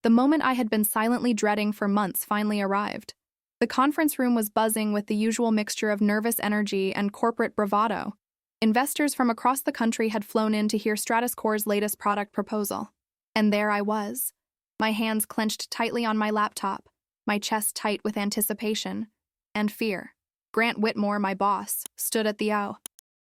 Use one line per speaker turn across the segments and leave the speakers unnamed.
The moment I had been silently dreading for months finally arrived. The conference room was buzzing with the usual mixture of nervous energy and corporate bravado. Investors from across the country had flown in to hear StratusCore's latest product proposal. And there I was, my hands clenched tightly on my laptop, my chest tight with anticipation and fear. Grant Whitmore, my boss, stood at the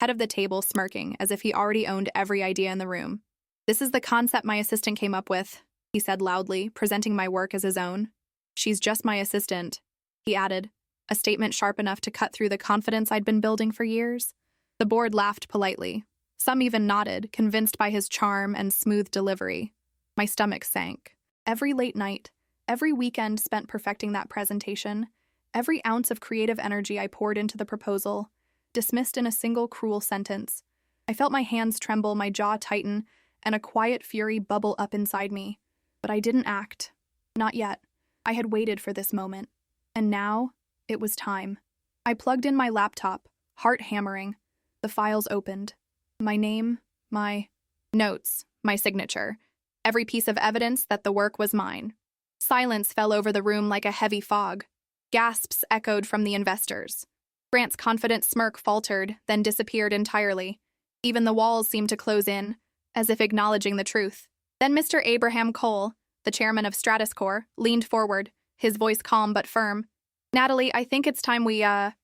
head of the table smirking as if he already owned every idea in the room. "This is the concept my assistant came up with," he said loudly, presenting my work as his own. "She's just my assistant," he added, a statement sharp enough to cut through the confidence I'd been building for years. The board laughed politely. Some even nodded, convinced by his charm and smooth delivery. My stomach sank. Every late night, every weekend spent perfecting that presentation, every ounce of creative energy I poured into the proposal, dismissed in a single cruel sentence. I felt my hands tremble, my jaw tighten, and a quiet fury bubble up inside me. But I didn't act. Not yet. I had waited for this moment. And now, it was time. I plugged in my laptop, heart hammering. The files opened. My name, my notes, my signature. Every piece of evidence that the work was mine. Silence fell over the room like a heavy fog. Gasps echoed from the investors. Grant's confident smirk faltered, then disappeared entirely. Even the walls seemed to close in, as if acknowledging the truth. Then Mr. Abraham Cole, the chairman of StratusCore, leaned forward, his voice calm but firm. "Natalie, I think it's time we, had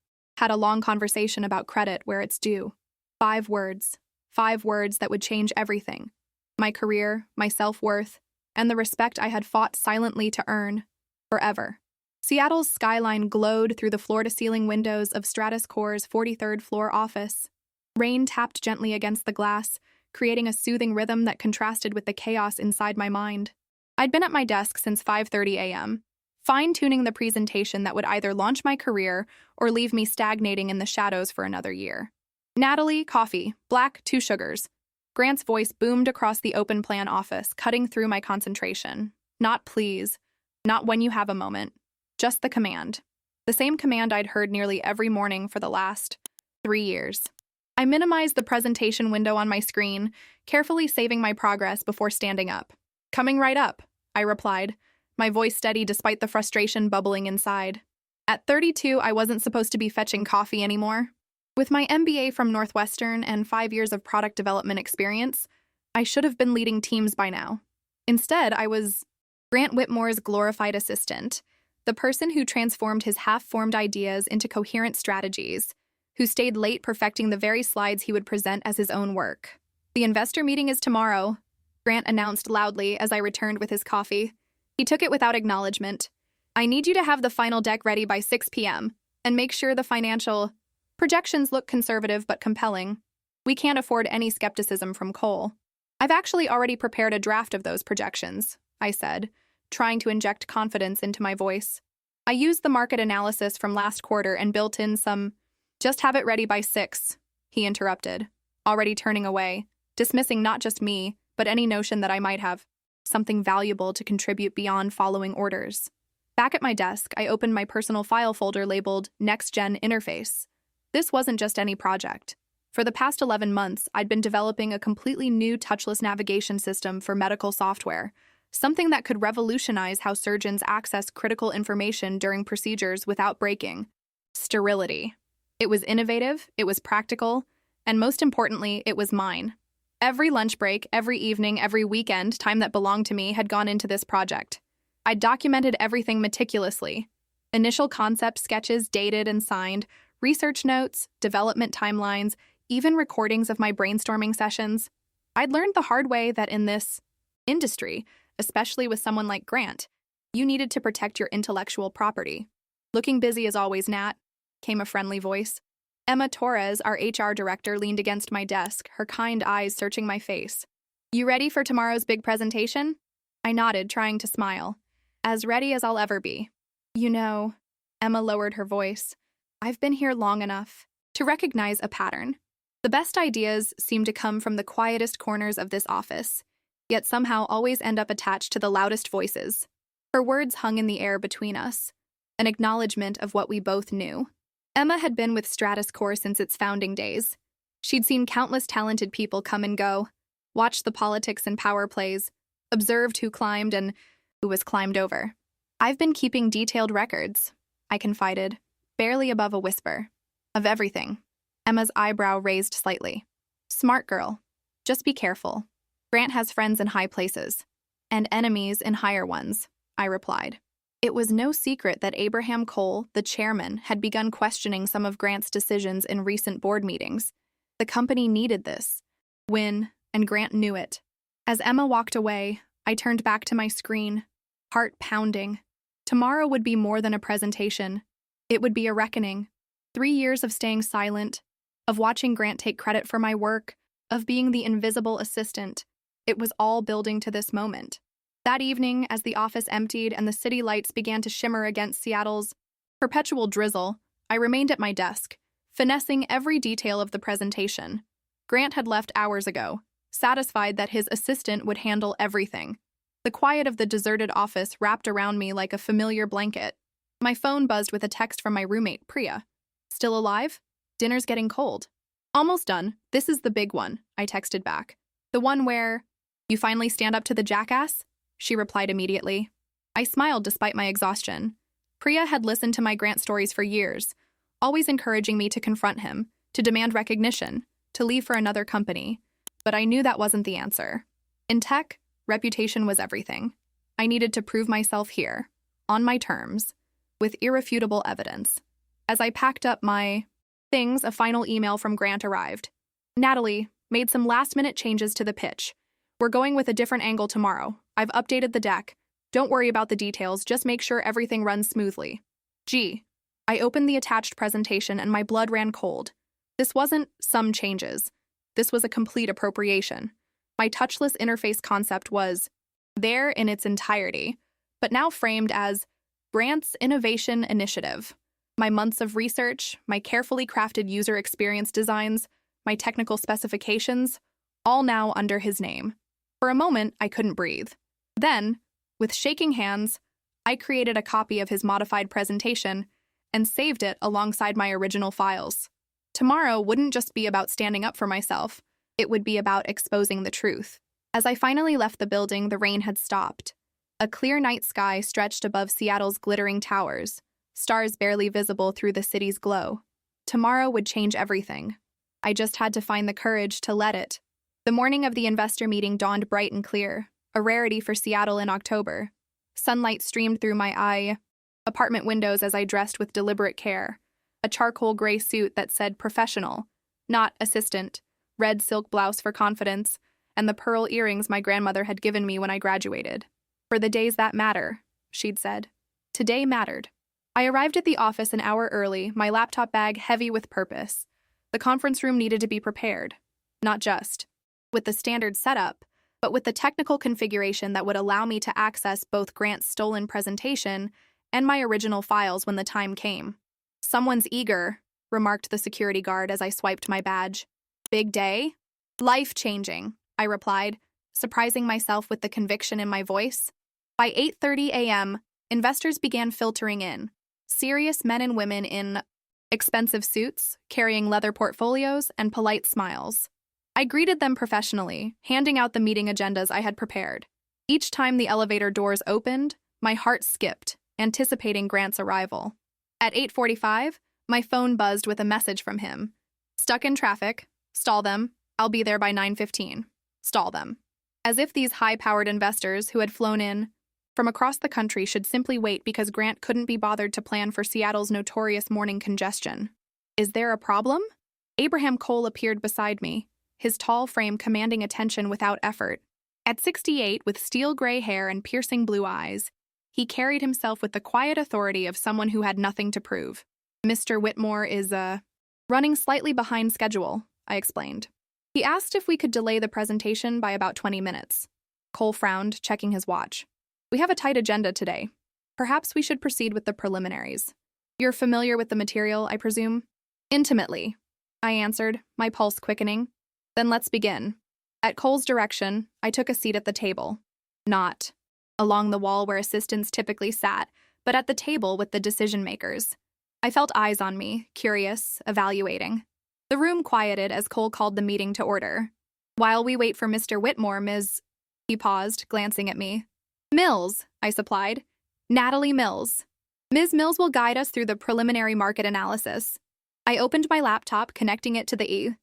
a long conversation about credit where it's due. 5 words. 5 words that would change everything. My career, my self-worth, and the respect I had fought silently to earn. Forever." Seattle's skyline glowed through the floor-to-ceiling windows of StratusCore's 43rd floor office. Rain tapped gently against the glass, creating a soothing rhythm that contrasted with the chaos inside my mind. I'd been at my desk since 5:30 a.m., fine-tuning the presentation that would either launch my career or leave me stagnating in the shadows for another year. "Natalie, coffee, black, 2 sugars." Grant's voice boomed across the open-plan office, cutting through my concentration. Not please, not when you have a moment. Just the command. The same command I'd heard nearly every morning for the last 3 years. I minimized the presentation window on my screen, carefully saving my progress before standing up. "Coming right up," I replied, my voice steady despite the frustration bubbling inside. At 32, I wasn't supposed to be fetching coffee anymore. With my MBA from Northwestern and 5 years of product development experience, I should have been leading teams by now. Instead, I was Grant Whitmore's glorified assistant, the person who transformed his half-formed ideas into coherent strategies, who stayed late perfecting the very slides he would present as his own work. "The investor meeting is tomorrow," Grant announced loudly as I returned with his coffee. He took it without acknowledgement. "I need you to have the final deck ready by 6 p.m. and make sure the financial projections look conservative but compelling. We can't afford any skepticism from Cole." "I've actually already prepared a draft of those projections," I said, trying to inject confidence into my voice. "I used the market analysis from last quarter and built in some—" "Just have it ready by 6, he interrupted, already turning away, dismissing not just me, but any notion that I might have something valuable to contribute beyond following orders. Back at my desk, I opened my personal file folder labeled Next Gen Interface. This wasn't just any project. For the past 11 months, I'd been developing a completely new touchless navigation system for medical software, something that could revolutionize how surgeons access critical information during procedures without breaking sterility. It was innovative, it was practical, and most importantly, it was mine. Every lunch break, every evening, every weekend, time that belonged to me had gone into this project. I documented everything meticulously. Initial concept sketches dated and signed, research notes, development timelines, even recordings of my brainstorming sessions. I'd learned the hard way that in this industry, especially with someone like Grant, you needed to protect your intellectual property. "Looking busy as always, Nat," came a friendly voice. Emma Torres, our HR director, leaned against my desk, her kind eyes searching my face. "You ready for tomorrow's big presentation?" I nodded, trying to smile. "As ready as I'll ever be." "You know," Emma lowered her voice, "I've been here long enough to recognize a pattern. The best ideas seem to come from the quietest corners of this office, yet somehow always end up attached to the loudest voices." Her words hung in the air between us, an acknowledgement of what we both knew. Emma had been with StratusCore since its founding days. She'd seen countless talented people come and go, watched the politics and power plays, observed who climbed and who was climbed over. I've been keeping detailed records, I confided, barely above a whisper. Of everything. Emma's eyebrow raised slightly. Smart girl. Just be careful. Grant has friends in high places. And enemies in higher ones, I replied. It was no secret that Abraham Cole, the chairman, had begun questioning some of Grant's decisions in recent board meetings. The company needed this. Win, and Grant knew it. As Emma walked away, I turned back to my screen, heart pounding. Tomorrow would be more than a presentation. It would be a reckoning. 3 years of staying silent, of watching Grant take credit for my work, of being the invisible assistant. It was all building to this moment. That evening, as the office emptied and the city lights began to shimmer against Seattle's perpetual drizzle, I remained at my desk, finessing every detail of the presentation. Grant had left hours ago, satisfied that his assistant would handle everything. The quiet of the deserted office wrapped around me like a familiar blanket. My phone buzzed with a text from my roommate, Priya. Still alive? Dinner's getting cold. Almost done. This is the big one, I texted back. The one where, you finally stand up to the jackass? She replied immediately. I smiled despite my exhaustion. Priya had listened to my Grant stories for years, always encouraging me to confront him, to demand recognition, to leave for another company. But I knew that wasn't the answer. In tech, reputation was everything. I needed to prove myself here, on my terms, with irrefutable evidence. As I packed up my things, a final email from Grant arrived. Natalie, made some last-minute changes to the pitch. We're going with a different angle tomorrow. I've updated the deck. Don't worry about the details, just make sure everything runs smoothly. Gee. I opened the attached presentation and my blood ran cold. This wasn't some changes. This was a complete appropriation. My touchless interface concept was there in its entirety, but now framed as Grant's Innovation Initiative. My months of research, my carefully crafted user experience designs, my technical specifications, all now under his name. For a moment, I couldn't breathe. Then, with shaking hands, I created a copy of his modified presentation and saved it alongside my original files. Tomorrow wouldn't just be about standing up for myself, it would be about exposing the truth. As I finally left the building, the rain had stopped. A clear night sky stretched above Seattle's glittering towers, stars barely visible through the city's glow. Tomorrow would change everything. I just had to find the courage to let it. The morning of the investor meeting dawned bright and clear, a rarity for Seattle in October. Sunlight streamed through my apartment windows as I dressed with deliberate care. A charcoal gray suit that said professional, not assistant, red silk blouse for confidence, and the pearl earrings my grandmother had given me when I graduated. For the days that matter, she'd said. Today mattered. I arrived at the office an hour early, my laptop bag heavy with purpose. The conference room needed to be prepared. Not just with the standard setup, but with the technical configuration that would allow me to access both Grant's stolen presentation and my original files when the time came. Someone's eager, remarked the security guard as I swiped my badge. Big day? Life-changing, I replied, surprising myself with the conviction in my voice. By 8:30 a.m., investors began filtering in. Serious men and women in expensive suits, carrying leather portfolios, and polite smiles. I greeted them professionally, handing out the meeting agendas I had prepared. Each time the elevator doors opened, my heart skipped, anticipating Grant's arrival. At 8:45, my phone buzzed with a message from him. Stuck in traffic. Stall them. I'll be there by 9:15. Stall them. As if these high-powered investors who had flown in from across the country should simply wait because Grant couldn't be bothered to plan for Seattle's notorious morning congestion. Is there a problem? Abraham Cole appeared beside me, his tall frame commanding attention without effort. At 68, with steel gray hair and piercing blue eyes, he carried himself with the quiet authority of someone who had nothing to prove. Mr. Whitmore is, running slightly behind schedule, I explained. He asked if we could delay the presentation by about 20 minutes. Cole frowned, checking his watch. We have a tight agenda today. Perhaps we should proceed with the preliminaries. You're familiar with the material, I presume? Intimately, I answered, my pulse quickening. Then let's begin. At Cole's direction, I took a seat at the table. Not along the wall where assistants typically sat, but at the table with the decision-makers. I felt eyes on me, curious, evaluating. The room quieted as Cole called the meeting to order. While we wait for Mr. Whitmore, Ms. He paused, glancing at me. Mills, I supplied. Natalie Mills. Ms. Mills will guide us through the preliminary market analysis. I opened my laptop, connecting it to the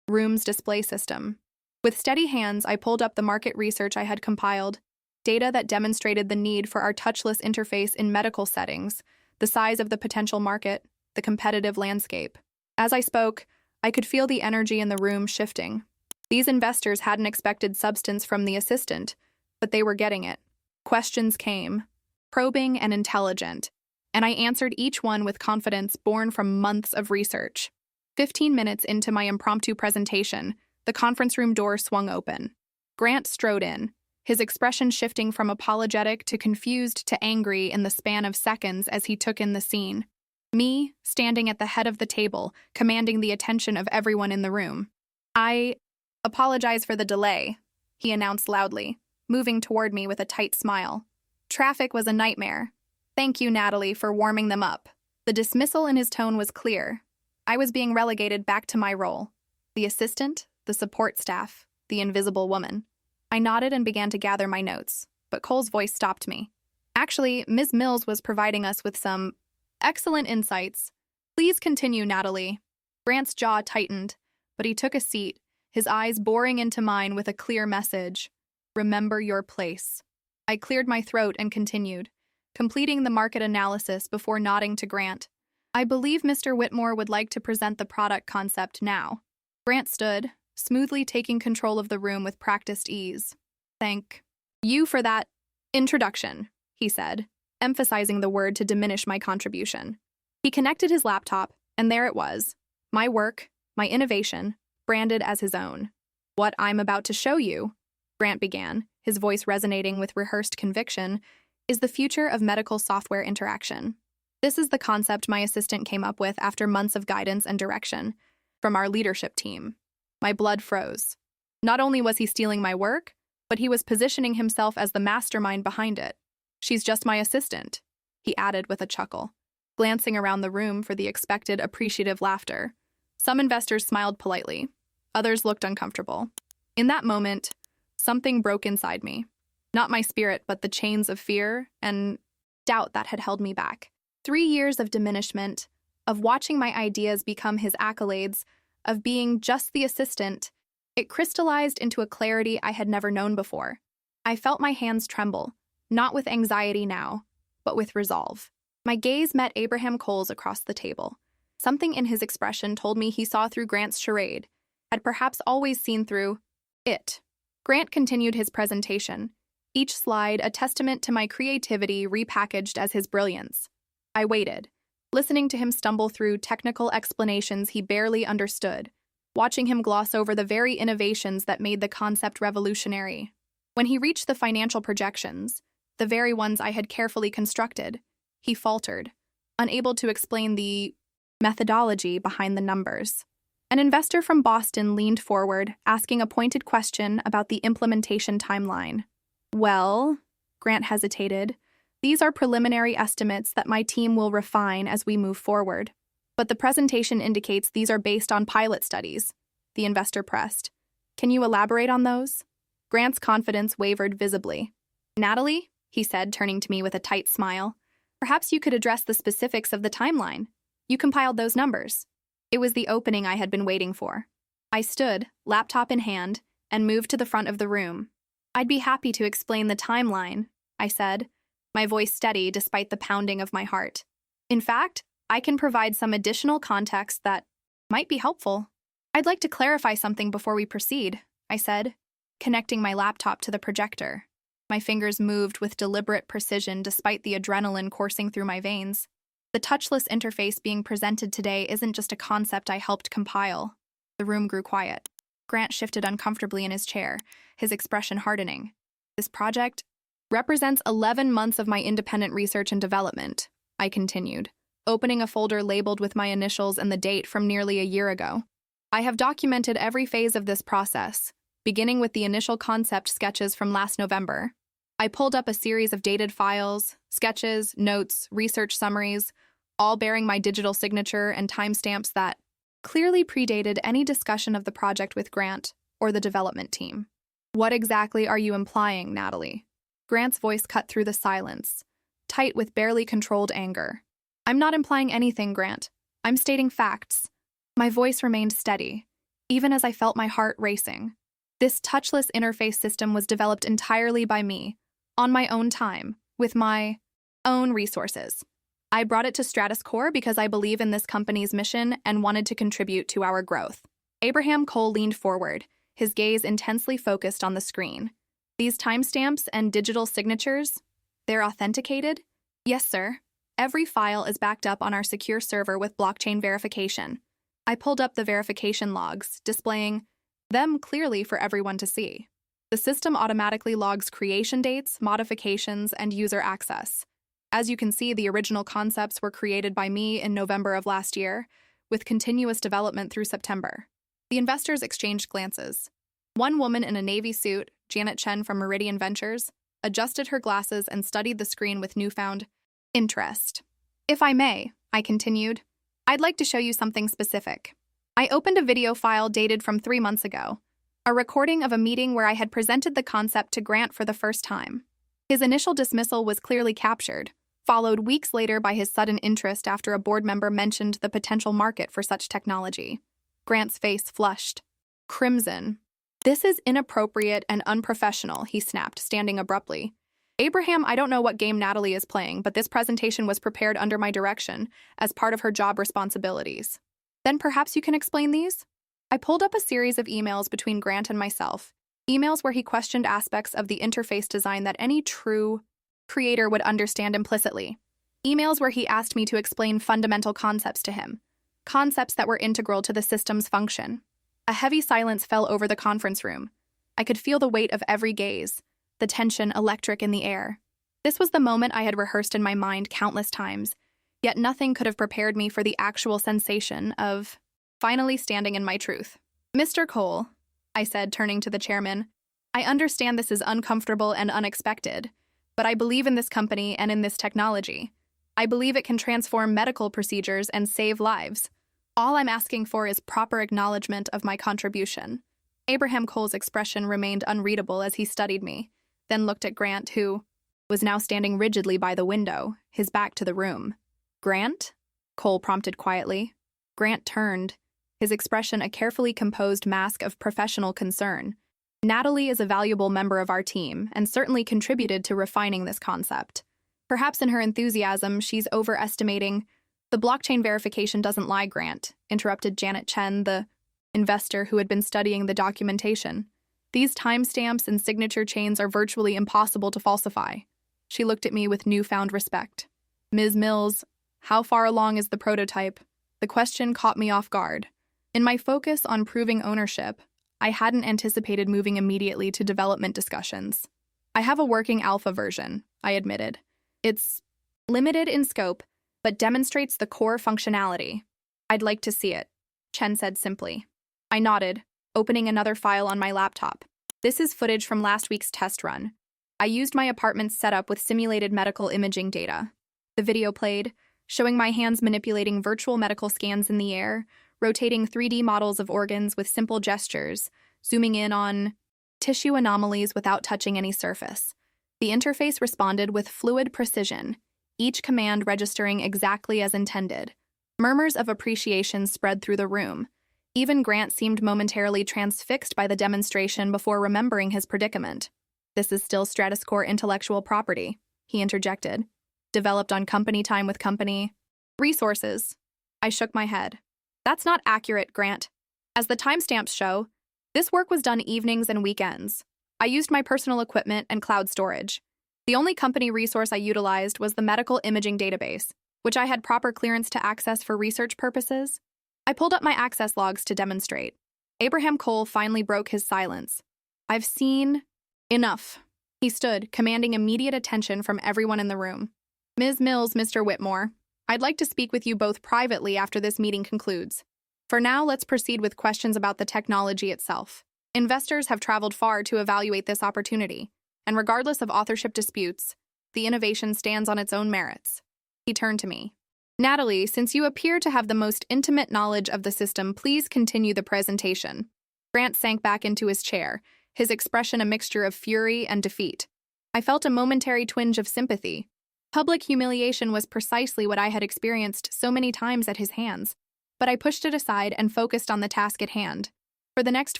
room's display system. With steady hands, I pulled up the market research I had compiled, data that demonstrated the need for our touchless interface in medical settings, the size of the potential market, the competitive landscape. As I spoke, I could feel the energy in the room shifting. These investors hadn't expected substance from the assistant, but they were getting it. Questions came, probing and intelligent, and I answered each one with confidence born from months of research. 15 minutes into my impromptu presentation, the conference room door swung open. Grant strode in, his expression shifting from apologetic to confused to angry in the span of seconds as he took in the scene. Me, standing at the head of the table, commanding the attention of everyone in the room. "I apologize for the delay," he announced loudly, moving toward me with a tight smile. "Traffic was a nightmare. Thank you, Natalie, for warming them up." The dismissal in his tone was clear. I was being relegated back to my role. The assistant, the support staff, the invisible woman. I nodded and began to gather my notes, but Cole's voice stopped me. "Actually, Ms. Mills was providing us with some excellent insights. Please continue, Natalie." Grant's jaw tightened, but he took a seat, his eyes boring into mine with a clear message. "Remember your place." I cleared my throat and continued, completing the market analysis before nodding to Grant. "I believe Mr. Whitmore would like to present the product concept now." Grant stood, smoothly taking control of the room with practiced ease. "Thank you for that introduction," he said, emphasizing the word to diminish my contribution. He connected his laptop, and there it was, my work, my innovation, branded as his own. "What I'm about to show you," Grant began, his voice resonating with rehearsed conviction, "is the future of medical software interaction. This is the concept my assistant came up with after months of guidance and direction from our leadership team." My blood froze. Not only was he stealing my work, but he was positioning himself as the mastermind behind it. "She's just my assistant," he added with a chuckle, glancing around the room for the expected appreciative laughter. Some investors smiled politely. Others looked uncomfortable. In that moment, something broke inside me. Not my spirit, but the chains of fear and doubt that had held me back. 3 years of diminishment, of watching my ideas become his accolades, of being just the assistant, it crystallized into a clarity I had never known before. I felt my hands tremble, not with anxiety now, but with resolve. My gaze met Abraham Cole's across the table. Something in his expression told me he saw through Grant's charade, had perhaps always seen through it. Grant continued his presentation, each slide a testament to my creativity repackaged as his brilliance. I waited, listening to him stumble through technical explanations he barely understood, watching him gloss over the very innovations that made the concept revolutionary. When he reached the financial projections, the very ones I had carefully constructed, he faltered, unable to explain the methodology behind the numbers. An investor from Boston leaned forward, asking a pointed question about the implementation timeline. "Well," Grant hesitated, "these are preliminary estimates that my team will refine as we move forward. But the presentation indicates these are based on pilot studies," the investor pressed. "Can you elaborate on those?" Grant's confidence wavered visibly. "Natalie," he said, turning to me with a tight smile, "perhaps you could address the specifics of the timeline. You compiled those numbers." It was the opening I had been waiting for. I stood, laptop in hand, and moved to the front of the room. "I'd be happy to explain the timeline," I said, my voice steady despite the pounding of my heart. "In fact, I can provide some additional context that might be helpful." "I'd like to clarify something before we proceed," I said, connecting my laptop to the projector. My fingers moved with deliberate precision despite the adrenaline coursing through my veins. The touchless interface being presented today isn't just a concept I helped compile. The room grew quiet. Grant shifted uncomfortably in his chair, his expression hardening. "This project represents 11 months of my independent research and development," I continued, opening a folder labeled with my initials and the date from nearly a year ago. "I have documented every phase of this process, beginning with the initial concept sketches from last November. I pulled up a series of dated files, sketches, notes, research summaries, all bearing my digital signature and timestamps that clearly predated any discussion of the project with Grant or the development team." "What exactly are you implying, Natalie?" Grant's voice cut through the silence, tight with barely controlled anger. I'm not implying anything, Grant. I'm stating facts. My voice remained steady, even as I felt my heart racing. This touchless interface system was developed entirely by me, on my own time, with my own resources. I brought it to Stratus Core because I believe in this company's mission and wanted to contribute to our growth. Abraham Cole leaned forward, his gaze intensely focused on the screen. These timestamps and digital signatures, they're authenticated? Yes, sir. Every file is backed up on our secure server with blockchain verification. I pulled up the verification logs, displaying them clearly for everyone to see. The system automatically logs creation dates, modifications, and user access. As you can see, the original concepts were created by me in November of last year, with continuous development through September. The investors exchanged glances. One woman in a navy suit, Janet Chen from Meridian Ventures, adjusted her glasses and studied the screen with newfound interest. If I may, I continued, I'd like to show you something specific. I opened a video file dated from 3 months ago, a recording of a meeting where I had presented the concept to Grant for the first time. His initial dismissal was clearly captured, followed weeks later by his sudden interest after a board member mentioned the potential market for such technology. Grant's face flushed crimson. This is inappropriate and unprofessional, he snapped, standing abruptly. Abraham, I don't know what game Natalie is playing, but this presentation was prepared under my direction as part of her job responsibilities. Then perhaps you can explain these? I pulled up a series of emails between Grant and myself, emails where he questioned aspects of the interface design that any true creator would understand implicitly. Emails where he asked me to explain fundamental concepts to him, concepts that were integral to the system's function. A heavy silence fell over the conference room. I could feel the weight of every gaze, the tension electric in the air. This was the moment I had rehearsed in my mind countless times, yet nothing could have prepared me for the actual sensation of finally standing in my truth. Mr. Cole, I said, turning to the chairman, I understand this is uncomfortable and unexpected, but I believe in this company and in this technology. I believe it can transform medical procedures and save lives. All I'm asking for is proper acknowledgement of my contribution. Abraham Cole's expression remained unreadable as he studied me, then looked at Grant, who was now standing rigidly by the window, his back to the room. Grant? Cole prompted quietly. Grant turned, his expression a carefully composed mask of professional concern. Natalie is a valuable member of our team and certainly contributed to refining this concept. Perhaps in her enthusiasm, she's overestimating. The blockchain verification doesn't lie, Grant, interrupted Janet Chen, the investor who had been studying the documentation. These timestamps and signature chains are virtually impossible to falsify. She looked at me with newfound respect. Ms. Mills, how far along is the prototype? The question caught me off guard. In my focus on proving ownership, I hadn't anticipated moving immediately to development discussions. I have a working alpha version, I admitted. It's limited in scope, but demonstrates the core functionality. I'd like to see it, Chen said simply. I nodded, opening another file on my laptop. This is footage from last week's test run. I used my apartment's setup with simulated medical imaging data. The video played, showing my hands manipulating virtual medical scans in the air, rotating 3D models of organs with simple gestures, zooming in on tissue anomalies without touching any surface. The interface responded with fluid precision, each command registering exactly as intended. Murmurs of appreciation spread through the room. Even Grant seemed momentarily transfixed by the demonstration before remembering his predicament. This is still Stratus Core intellectual property, he interjected. Developed on company time with company resources. I shook my head. That's not accurate, Grant. As the timestamps show, this work was done evenings and weekends. I used my personal equipment and cloud storage. The only company resource I utilized was the medical imaging database, which I had proper clearance to access for research purposes. I pulled up my access logs to demonstrate. Abraham Cole finally broke his silence. I've seen enough. He stood, commanding immediate attention from everyone in the room. Ms. Mills, Mr. Whitmore, I'd like to speak with you both privately after this meeting concludes. For now, let's proceed with questions about the technology itself. Investors have traveled far to evaluate this opportunity, and regardless of authorship disputes, the innovation stands on its own merits. He turned to me. Natalie, since you appear to have the most intimate knowledge of the system, please continue the presentation. Grant sank back into his chair, his expression a mixture of fury and defeat. I felt a momentary twinge of sympathy. Public humiliation was precisely what I had experienced so many times at his hands, but I pushed it aside and focused on the task at hand. For the next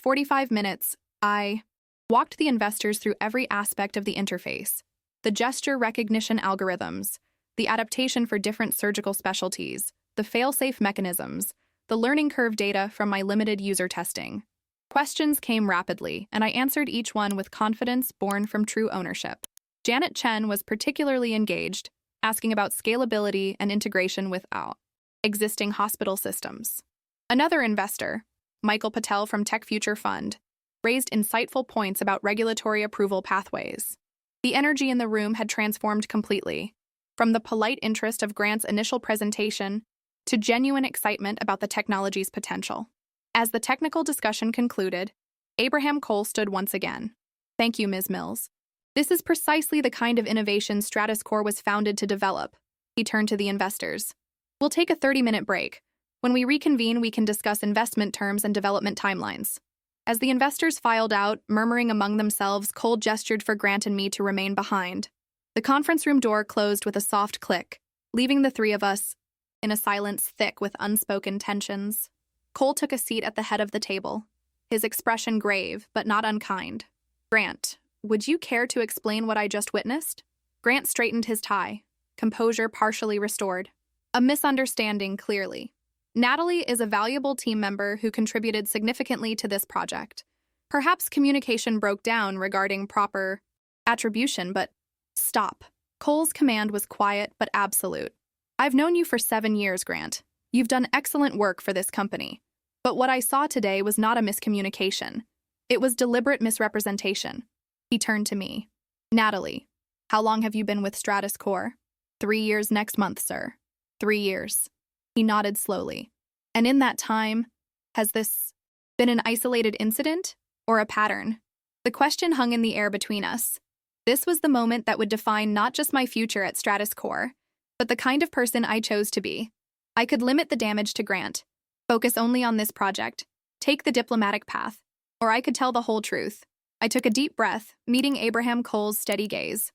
45 minutes, I walked the investors through every aspect of the interface, the gesture recognition algorithms, the adaptation for different surgical specialties, the fail-safe mechanisms, the learning curve data from my limited user testing. Questions came rapidly, and I answered each one with confidence born from true ownership. Janet Chen was particularly engaged, asking about scalability and integration with our existing hospital systems. Another investor, Michael Patel from Tech Future Fund, raised insightful points about regulatory approval pathways. The energy in the room had transformed completely, from the polite interest of Grant's initial presentation to genuine excitement about the technology's potential. As the technical discussion concluded, Abraham Cole stood once again. "Thank you, Ms. Mills. This is precisely the kind of innovation StratusCore was founded to develop." He turned to the investors. "We'll take a 30-minute break. When we reconvene, we can discuss investment terms and development timelines." As the investors filed out, murmuring among themselves, Cole gestured for Grant and me to remain behind. The conference room door closed with a soft click, leaving the three of us in a silence thick with unspoken tensions. Cole took a seat at the head of the table, his expression grave but not unkind. "Grant, would you care to explain what I just witnessed?" Grant straightened his tie, composure partially restored. "A misunderstanding, clearly. Natalie is a valuable team member who contributed significantly to this project. Perhaps communication broke down regarding proper attribution, but stop." Cole's command was quiet but absolute. "I've known you for 7 years, Grant. You've done excellent work for this company. But what I saw today was not a miscommunication. It was deliberate misrepresentation." He turned to me. "Natalie, how long have you been with StratusCore?" 3 years next month, sir." 3 years. He nodded slowly. "And in that time, has this been an isolated incident or a pattern?" The question hung in the air between us. This was the moment that would define not just my future at StratusCore, but the kind of person I chose to be. I could limit the damage to Grant, focus only on this project, take the diplomatic path, or I could tell the whole truth. I took a deep breath, meeting Abraham Cole's steady gaze.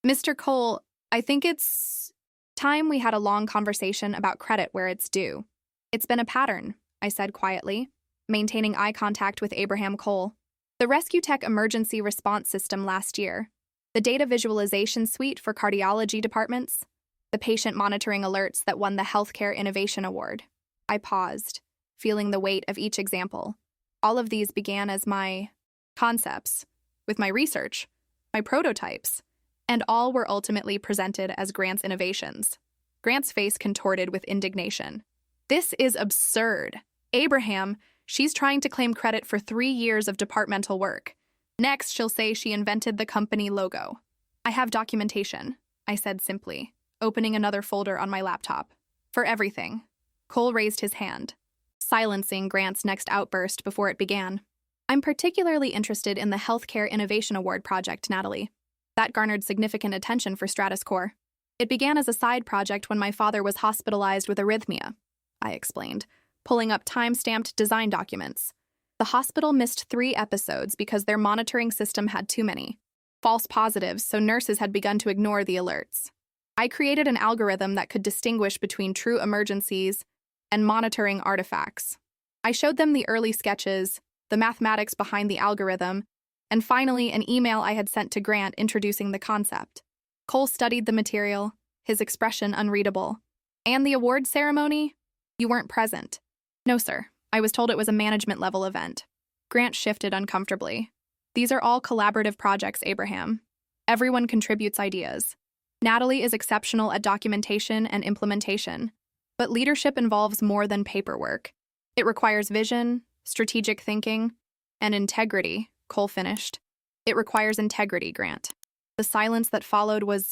"Mr. Cole, I think it's time we had a long conversation about credit where it's due." "It's been a pattern," I said quietly, maintaining eye contact with Abraham Cole. "The Rescue Tech Emergency Response System last year, the data visualization suite for cardiology departments, the patient monitoring alerts that won the Healthcare Innovation Award." I paused, feeling the weight of each example. All of these began as my concepts, with my research, my prototypes, and all were ultimately presented as Grant's innovations. Grant's face contorted with indignation. "This is absurd. Abraham, she's trying to claim credit for 3 years of departmental work. Next, she'll say she invented the company logo." "I have documentation," I said simply, opening another folder on my laptop. "For everything." Cole raised his hand, silencing Grant's next outburst before it began. "I'm particularly interested in the Healthcare Innovation Award project, Natalie. That garnered significant attention for StratusCore. It began as a side project when my father was hospitalized with arrhythmia," I explained, pulling up time-stamped design documents. "The hospital missed 3 episodes because their monitoring system had too many false positives, so nurses had begun to ignore the alerts. I created an algorithm that could distinguish between true emergencies and monitoring artifacts. I showed them the early sketches, the mathematics behind the algorithm, and finally an email I had sent to Grant introducing the concept. Cole studied the material, his expression unreadable. "And the award ceremony? You weren't present." "No, sir. I was told it was a management-level event." Grant shifted uncomfortably. "These are all collaborative projects, Abraham. Everyone contributes ideas. Natalie is exceptional at documentation and implementation, but leadership involves more than paperwork. It requires vision, strategic thinking, and integrity," Cole finished. "It requires integrity, Grant." The silence that followed was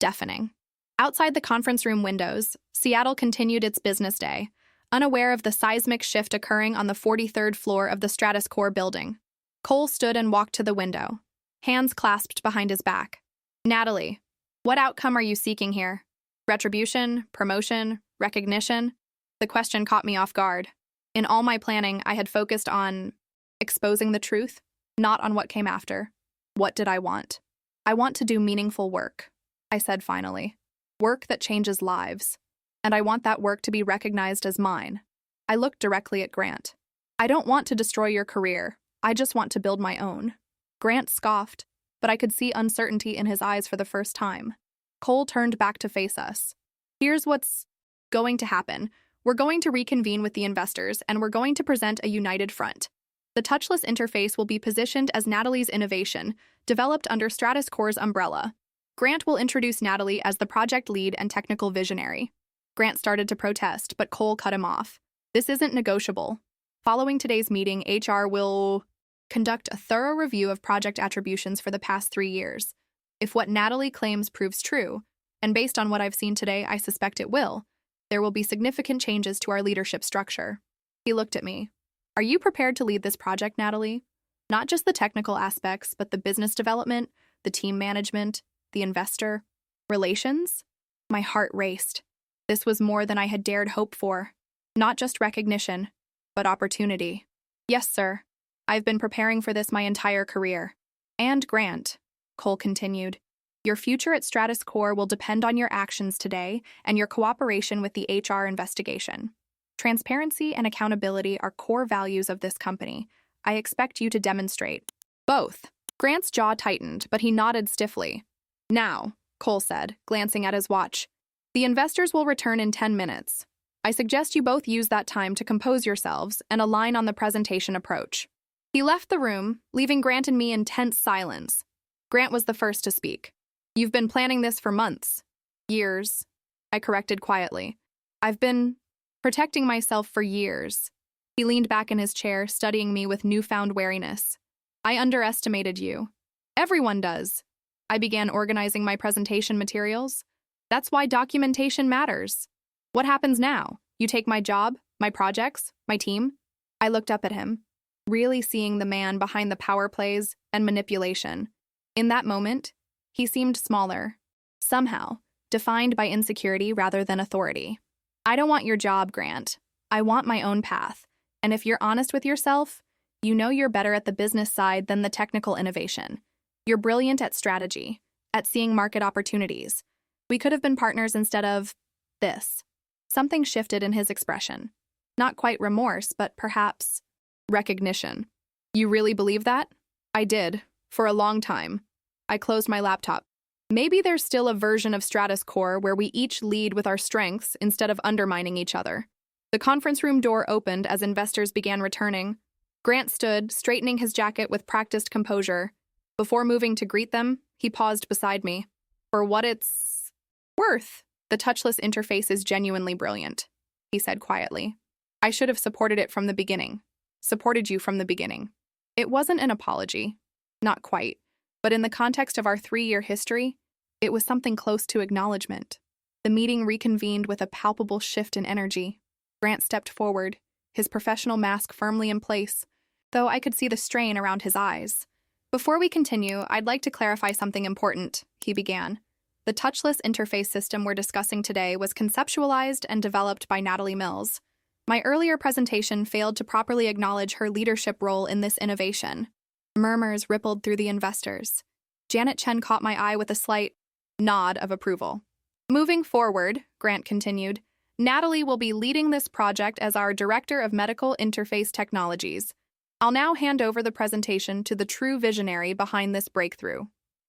deafening. Outside the conference room windows, Seattle continued its business day, unaware of the seismic shift occurring on the 43rd floor of the StratusCore building. Cole stood and walked to the window, hands clasped behind his back. "Natalie, what outcome are you seeking here? Retribution, promotion, recognition?" The question caught me off guard. In all my planning, I had focused on exposing the truth, not on what came after. What did I want? I want to do meaningful work, I said finally. Work that changes lives. And I want that work to be recognized as mine. I looked directly at Grant. I don't want to destroy your career. I just want to build my own. Grant scoffed, but I could see uncertainty in his eyes for the first time. Cole turned back to face us. Here's what's going to happen. We're going to reconvene with the investors, and we're going to present a united front. The touchless interface will be positioned as Natalie's innovation, developed under Stratus Core's umbrella. Grant will introduce Natalie as the project lead and technical visionary. Grant started to protest, but Cole cut him off. This isn't negotiable. Following today's meeting, HR will conduct a thorough review of project attributions for the past 3 years. If what Natalie claims proves true, and based on what I've seen today, I suspect it will, there will be significant changes to our leadership structure. He looked at me. Are you prepared to lead this project, Natalie? Not just the technical aspects, but the business development, the team management, the investor relations? My heart raced. This was more than I had dared hope for. Not just recognition, but opportunity. Yes, sir. I've been preparing for this my entire career. And Grant, Cole continued, your future at Stratus Core will depend on your actions today and your cooperation with the HR investigation. Transparency and accountability are core values of this company. I expect you to demonstrate both. Grant's jaw tightened, but he nodded stiffly. Now, Cole said, glancing at his watch, the investors will return in 10 minutes. I suggest you both use that time to compose yourselves and align on the presentation approach. He left the room, leaving Grant and me in tense silence. Grant was the first to speak. You've been planning this for months. Years, I corrected quietly. I've been protecting myself for years. He leaned back in his chair, studying me with newfound wariness. I underestimated you. Everyone does. I began organizing my presentation materials. That's why documentation matters. What happens now? You take my job, my projects, my team? I looked up at him, really seeing the man behind the power plays and manipulation. In that moment, he seemed smaller, somehow, defined by insecurity rather than authority. I don't want your job, Grant. I want my own path. And if you're honest with yourself, you know you're better at the business side than the technical innovation. You're brilliant at strategy, at seeing market opportunities. We could have been partners instead of this. Something shifted in his expression. Not quite remorse, but perhaps recognition. You really believe that? I did, for a long time. I closed my laptop. Maybe there's still a version of Stratus Core where we each lead with our strengths instead of undermining each other. The conference room door opened as investors began returning. Grant stood, straightening his jacket with practiced composure. Before moving to greet them, he paused beside me. For what it's worth, the touchless interface is genuinely brilliant, he said quietly. I should have supported it from the beginning. Supported you from the beginning. It wasn't an apology. Not quite. But in the context of our 3-year history, it was something close to acknowledgement. The meeting reconvened with a palpable shift in energy. Grant stepped forward, his professional mask firmly in place, though I could see the strain around his eyes. Before we continue, I'd like to clarify something important, he began. The touchless interface system we're discussing today was conceptualized and developed by Natalie Mills. My earlier presentation failed to properly acknowledge her leadership role in this innovation. Murmurs rippled through the investors. Janet Chen caught my eye with a slight nod of approval. Moving forward, Grant continued, Natalie will be leading this project as our Director of Medical Interface Technologies. I'll now hand over the presentation to the true visionary behind this breakthrough.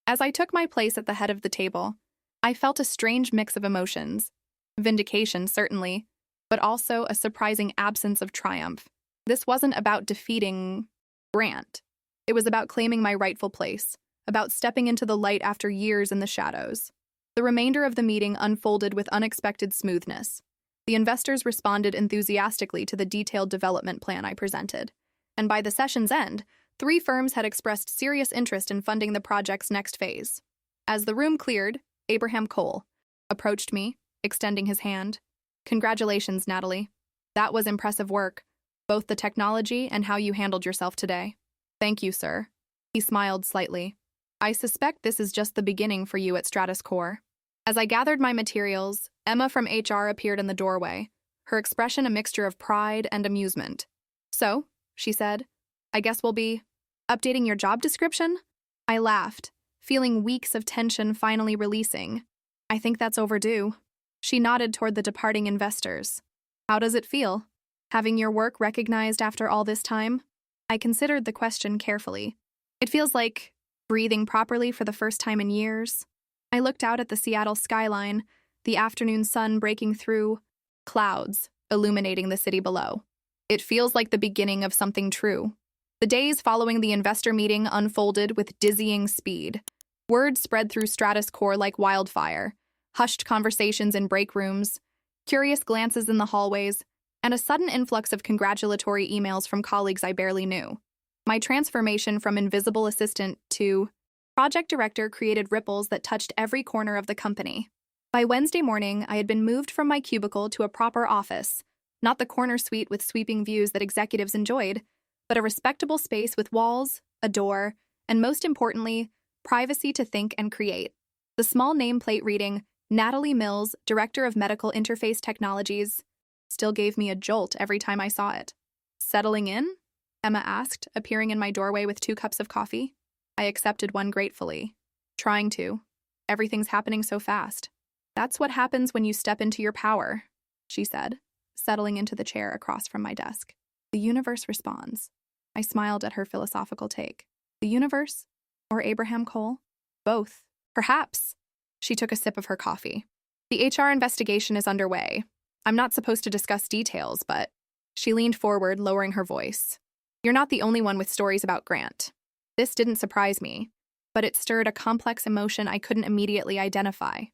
As I took my place at the head of the table, I felt a strange mix of emotions. Vindication, certainly, but also a surprising absence of triumph. This wasn't about defeating Grant. It was about claiming my rightful place, about stepping into the light after years in the shadows. The remainder of the meeting unfolded with unexpected smoothness. The investors responded enthusiastically to the detailed development plan I presented. And by the session's end, 3 firms had expressed serious interest in funding the project's next phase. As the room cleared, Abraham Cole approached me, extending his hand. Congratulations, Natalie. That was impressive work, both the technology and how you handled yourself today. Thank you, sir. He smiled slightly. I suspect this is just the beginning for you at Stratus Core. As I gathered my materials, Emma from HR appeared in the doorway, her expression a mixture of pride and amusement. So, she said, I guess we'll be updating your job description? I laughed, feeling weeks of tension finally releasing. I think that's overdue. She nodded toward the departing investors. How does it feel, having your work recognized after all this time? I considered the question carefully. It feels like breathing properly for the first time in years. I looked out at the Seattle skyline, the afternoon sun breaking through clouds, illuminating the city below. It feels like the beginning of something true. The days following the investor meeting unfolded with dizzying speed. Word spread through Stratus Core like wildfire, hushed conversations in break rooms, curious glances in the hallways, and a sudden influx of congratulatory emails from colleagues I barely knew. My transformation from invisible assistant to project director created ripples that touched every corner of the company. By Wednesday morning, I had been moved from my cubicle to a proper office, not the corner suite with sweeping views that executives enjoyed, but a respectable space with walls, a door, and most importantly, privacy to think and create. The small nameplate reading, Natalie Mills, Director of Medical Interface Technologies, still gave me a jolt every time I saw it. Settling in? Emma asked, appearing in my doorway with 2 cups of coffee. I accepted one gratefully. Trying to. Everything's happening so fast. That's what happens when you step into your power, she said, settling into the chair across from my desk. The universe responds. I smiled at her philosophical take. The universe? Or Abraham Cole? Both. Perhaps. She took a sip of her coffee. The HR investigation is underway. I'm not supposed to discuss details, but she leaned forward, lowering her voice. You're not the only one with stories about Grant. This didn't surprise me, but it stirred a complex emotion I couldn't immediately identify.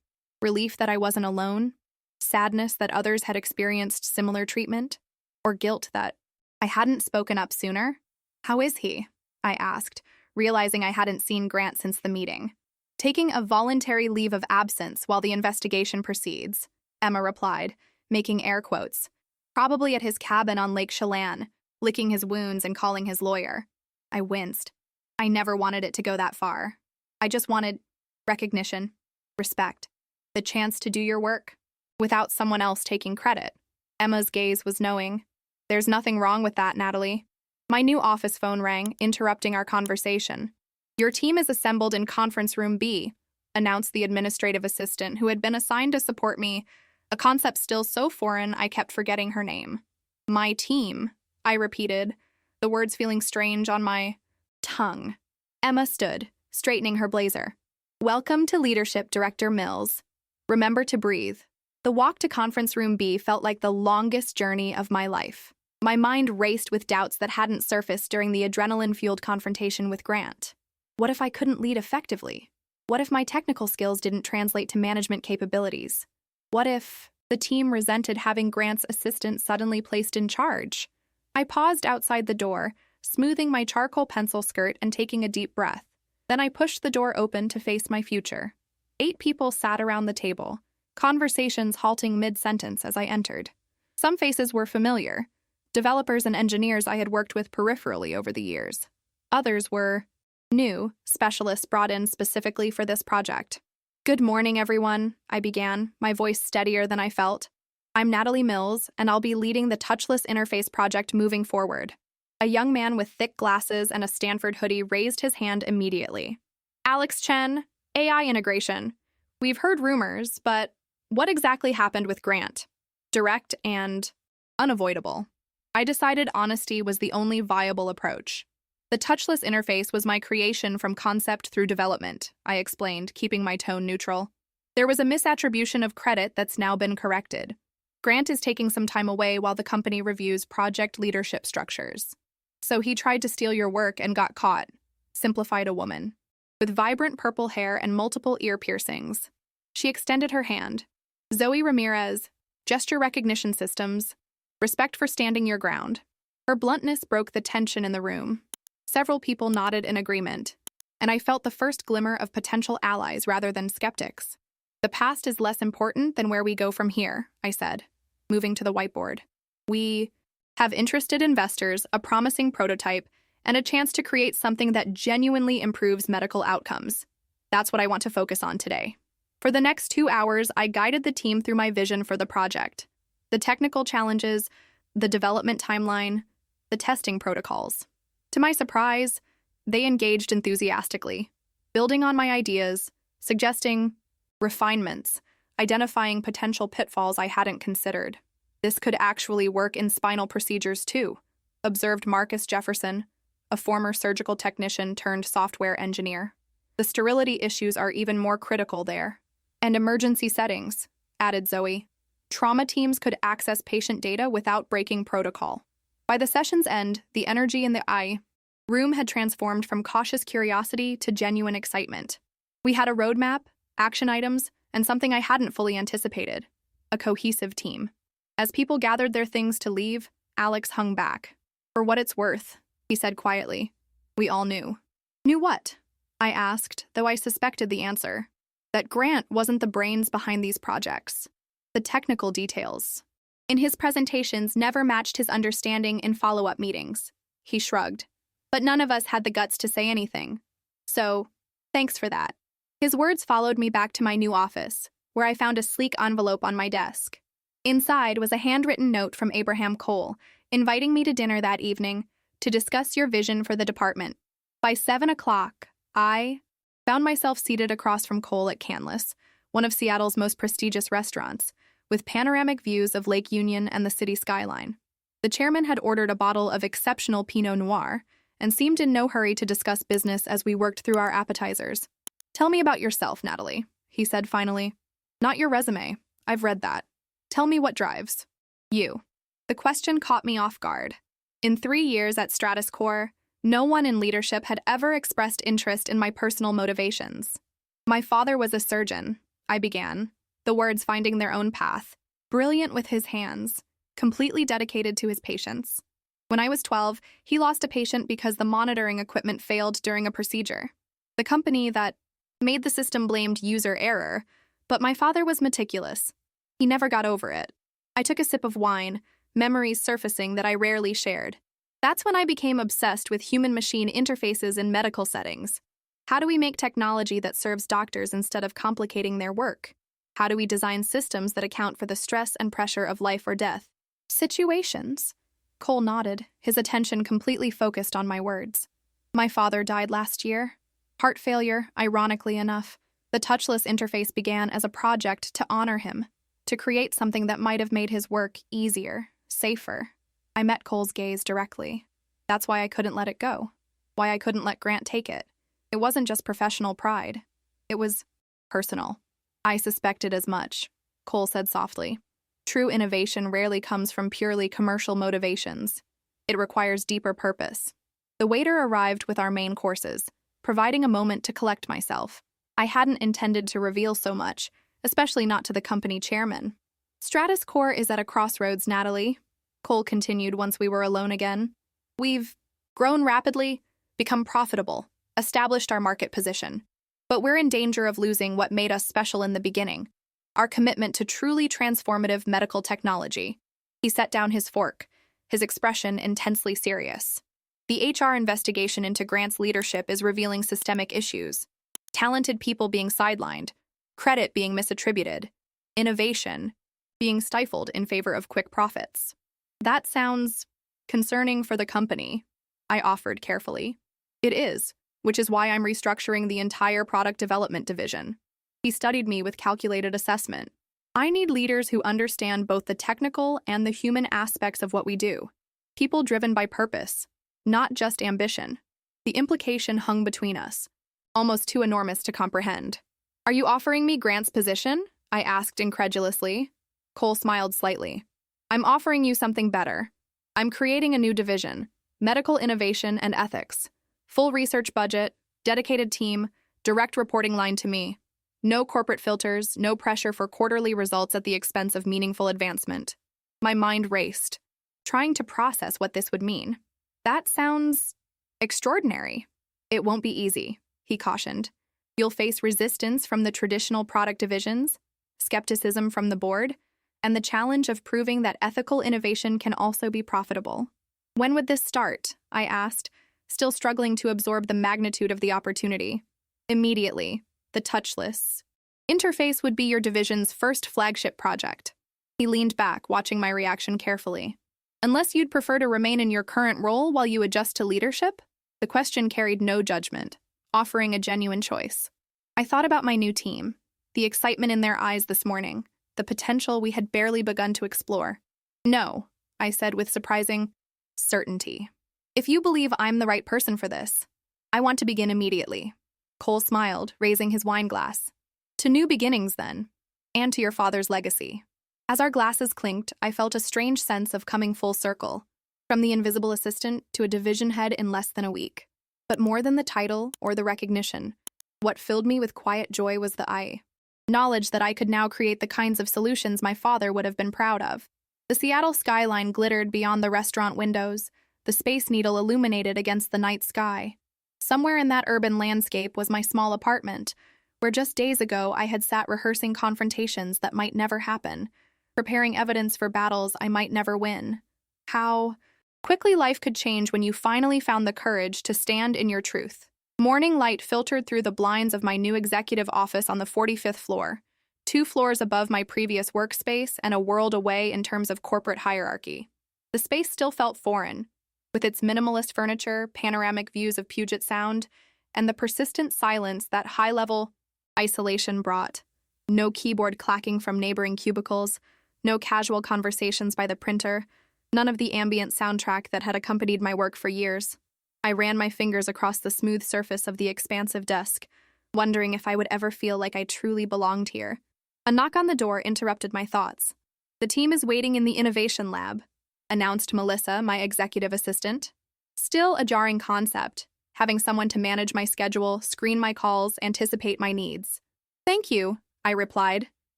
Relief that I wasn't alone, sadness that others had experienced similar treatment, or guilt that I hadn't spoken up sooner. How is he? I asked, realizing I hadn't seen Grant since the meeting. Taking a voluntary leave of absence while the investigation proceeds, Emma replied, making air quotes. Probably at his cabin on Lake Chelan, licking his wounds and calling his lawyer. I winced. I never wanted it to go that far. I just wanted recognition, respect, the chance to do your work without someone else taking credit. Emma's gaze was knowing. There's nothing wrong with that, Natalie. My new office phone rang, interrupting our conversation. Your team is assembled in conference room B, announced the administrative assistant who had been assigned to support me, a concept still so foreign I kept forgetting her name. My team, I repeated, the words feeling strange on my tongue. Emma stood, straightening her blazer. Welcome to Leadership, Director Mills. Remember to breathe. The walk to conference room B felt like the longest journey of my life. My mind raced with doubts that hadn't surfaced during the adrenaline-fueled confrontation with Grant. What if I couldn't lead effectively? What if my technical skills didn't translate to management capabilities? What if the team resented having Grant's assistant suddenly placed in charge? I paused outside the door, smoothing my charcoal pencil skirt and taking a deep breath. Then I pushed the door open to face my future. 8 people sat around the table, conversations halting mid-sentence as I entered. Some faces were familiar, developers and engineers I had worked with peripherally over the years. Others were new, specialists brought in specifically for this project. Good morning, everyone, I began, my voice steadier than I felt. I'm Natalie Mills, and I'll be leading the touchless interface project moving forward. A young man with thick glasses and a Stanford hoodie raised his hand immediately. Alex Chen, AI integration. We've heard rumors, but what exactly happened with Grant? Direct and unavoidable. I decided honesty was the only viable approach. The touchless interface was my creation from concept through development, I explained, keeping my tone neutral. There was a misattribution of credit that's now been corrected. Grant is taking some time away while the company reviews project leadership structures. So he tried to steal your work and got caught, simplified a woman, with vibrant purple hair and multiple ear piercings. She extended her hand. Zoe Ramirez, gesture recognition systems, respect for standing your ground. Her bluntness broke the tension in the room. Several people nodded in agreement, and I felt the first glimmer of potential allies rather than skeptics. The past is less important than where we go from here, I said, moving to the whiteboard. We have interested investors, a promising prototype, and a chance to create something that genuinely improves medical outcomes. That's what I want to focus on today. For the next 2 hours, I guided the team through my vision for the project. The technical challenges, the development timeline, the testing protocols. To my surprise, they engaged enthusiastically. building on my ideas, suggesting refinements, identifying potential pitfalls I hadn't considered. This could actually work in spinal procedures too, observed Marcus Jefferson, a former surgical technician turned software engineer. The sterility issues are even more critical there. And emergency settings, added Zoe. Trauma teams could access patient data without breaking protocol. By the session's end, the energy in the room had transformed from cautious curiosity to genuine excitement. We had a roadmap, action items, and something I hadn't fully anticipated, a cohesive team. As people gathered their things to leave, Alex hung back. For what it's worth, he said quietly. We all knew. Knew what? I asked, though I suspected the answer. That Grant wasn't the brains behind these projects. The technical details in his presentations never matched his understanding in follow-up meetings. He shrugged. But none of us had the guts to say anything. So, thanks for that. His words followed me back to my new office, where I found a sleek envelope on my desk. Inside was a handwritten note from Abraham Cole, inviting me to dinner that evening to discuss your vision for the department. By 7 o'clock, I found myself seated across from Cole at Canlis, one of Seattle's most prestigious restaurants, with panoramic views of Lake Union and the city skyline. The chairman had ordered a bottle of exceptional Pinot Noir and seemed in no hurry to discuss business as we worked through our appetizers. Tell me about yourself, Natalie, he said finally. Not your resume. I've read that. Tell me what drives you. The question caught me off guard. In 3 years at Stratus Core, no one in leadership had ever expressed interest in my personal motivations. My father was a surgeon, I began, the words finding their own path, brilliant with his hands, completely dedicated to his patients. When I was 12, he lost a patient because the monitoring equipment failed during a procedure. The company that made the system blamed user error, but my father was meticulous. He never got over it. I took a sip of wine, memories surfacing that I rarely shared. That's when I became obsessed with human-machine interfaces in medical settings. How do we make technology that serves doctors instead of complicating their work? How do we design systems that account for the stress and pressure of life or death situations? Cole nodded, his attention completely focused on my words. My father died last year. Heart failure, ironically enough. The touchless interface began as a project to honor him, to create something that might have made his work easier, safer. I met Cole's gaze directly. That's why I couldn't let it go. Why I couldn't let Grant take it. It wasn't just professional pride. It was personal. I suspected as much, Cole said softly. True innovation rarely comes from purely commercial motivations. It requires deeper purpose. The waiter arrived with our main courses, providing a moment to collect myself. I hadn't intended to reveal so much, especially not to the company chairman. Stratus Core is at a crossroads, Natalie, Cole continued once we were alone again. We've grown rapidly, become profitable, established our market position. But we're in danger of losing what made us special in the beginning, our commitment to truly transformative medical technology. He set down his fork, his expression intensely serious. The HR investigation into Grant's leadership is revealing systemic issues. Talented people being sidelined, credit being misattributed, innovation being stifled in favor of quick profits. That sounds concerning for the company, I offered carefully. It is, which is why I'm restructuring the entire product development division. He studied me with calculated assessment. I need leaders who understand both the technical and the human aspects of what we do. People driven by purpose, not just ambition. The implication hung between us, almost too enormous to comprehend. Are you offering me Grant's position? I asked incredulously. Cole smiled slightly. I'm offering you something better. I'm creating a new division, medical innovation and ethics. Full research budget, dedicated team, direct reporting line to me. No corporate filters, no pressure for quarterly results at the expense of meaningful advancement. My mind raced, trying to process what this would mean. That sounds extraordinary. It won't be easy, he cautioned. You'll face resistance from the traditional product divisions, skepticism from the board, and the challenge of proving that ethical innovation can also be profitable. When would this start? I asked, still struggling to absorb the magnitude of the opportunity. Immediately, the touchless interface would be your division's first flagship project. He leaned back, watching my reaction carefully. Unless you'd prefer to remain in your current role while you adjust to leadership? The question carried no judgment, offering a genuine choice. I thought about my new team, the excitement in their eyes this morning, the potential we had barely begun to explore. No, I said with surprising certainty. If you believe I'm the right person for this, I want to begin immediately. Cole smiled, raising his wine glass. To new beginnings, then, and to your father's legacy. As our glasses clinked, I felt a strange sense of coming full circle, from the invisible assistant to a division head in less than a week. But more than the title or the recognition, what filled me with quiet joy was the knowledge that I could now create the kinds of solutions my father would have been proud of. The Seattle skyline glittered beyond the restaurant windows, the Space Needle illuminated against the night sky. Somewhere in that urban landscape was my small apartment, where just days ago I had sat rehearsing confrontations that might never happen, preparing evidence for battles I might never win. How quickly life could change when you finally found the courage to stand in your truth. Morning light filtered through the blinds of my new executive office on the 45th floor, 2 floors above my previous workspace and a world away in terms of corporate hierarchy. The space still felt foreign, with its minimalist furniture, panoramic views of Puget Sound, and the persistent silence that high-level isolation brought. No keyboard clacking from neighboring cubicles, no casual conversations by the printer, none of the ambient soundtrack that had accompanied my work for years. I ran my fingers across the smooth surface of the expansive desk, wondering if I would ever feel like I truly belonged here. A knock on the door interrupted my thoughts. "The team is waiting in the innovation lab," announced Melissa, my executive assistant. Still a jarring concept, having someone to manage my schedule, screen my calls, anticipate my needs. "Thank you," I replied,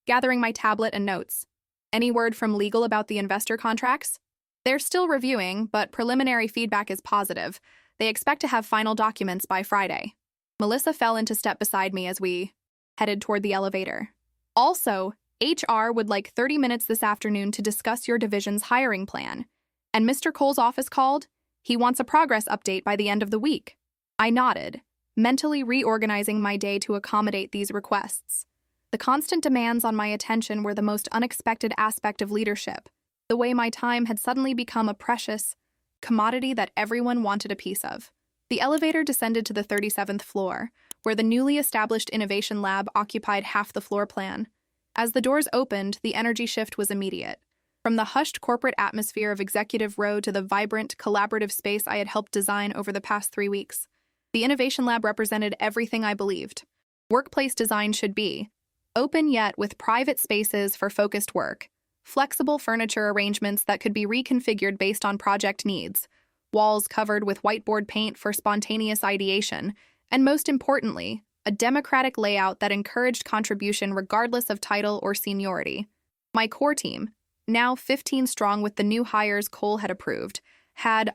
gathering my tablet and notes. "Any word from legal about the investor contracts?" "They're still reviewing, but preliminary feedback is positive. They expect to have final documents by Friday." Melissa fell into step beside me as we headed toward the elevator. "Also, HR would like 30 minutes this afternoon to discuss your division's hiring plan. And Mr. Cole's office called. He wants a progress update by the end of the week." I nodded, mentally reorganizing my day to accommodate these requests. The constant demands on my attention were the most unexpected aspect of leadership, the way my time had suddenly become a precious commodity that everyone wanted a piece of. The elevator descended to the 37th floor, where the newly established innovation lab occupied half the floor plan. As the doors opened, the energy shift was immediate. From the hushed corporate atmosphere of Executive Row to the vibrant, collaborative space I had helped design over the past 3 weeks, the innovation lab represented everything I believed workplace design should be: open yet with private spaces for focused work, flexible furniture arrangements that could be reconfigured based on project needs, walls covered with whiteboard paint for spontaneous ideation, and most importantly, a democratic layout that encouraged contribution regardless of title or seniority. My core team, now 15 strong with the new hires Cole had approved, had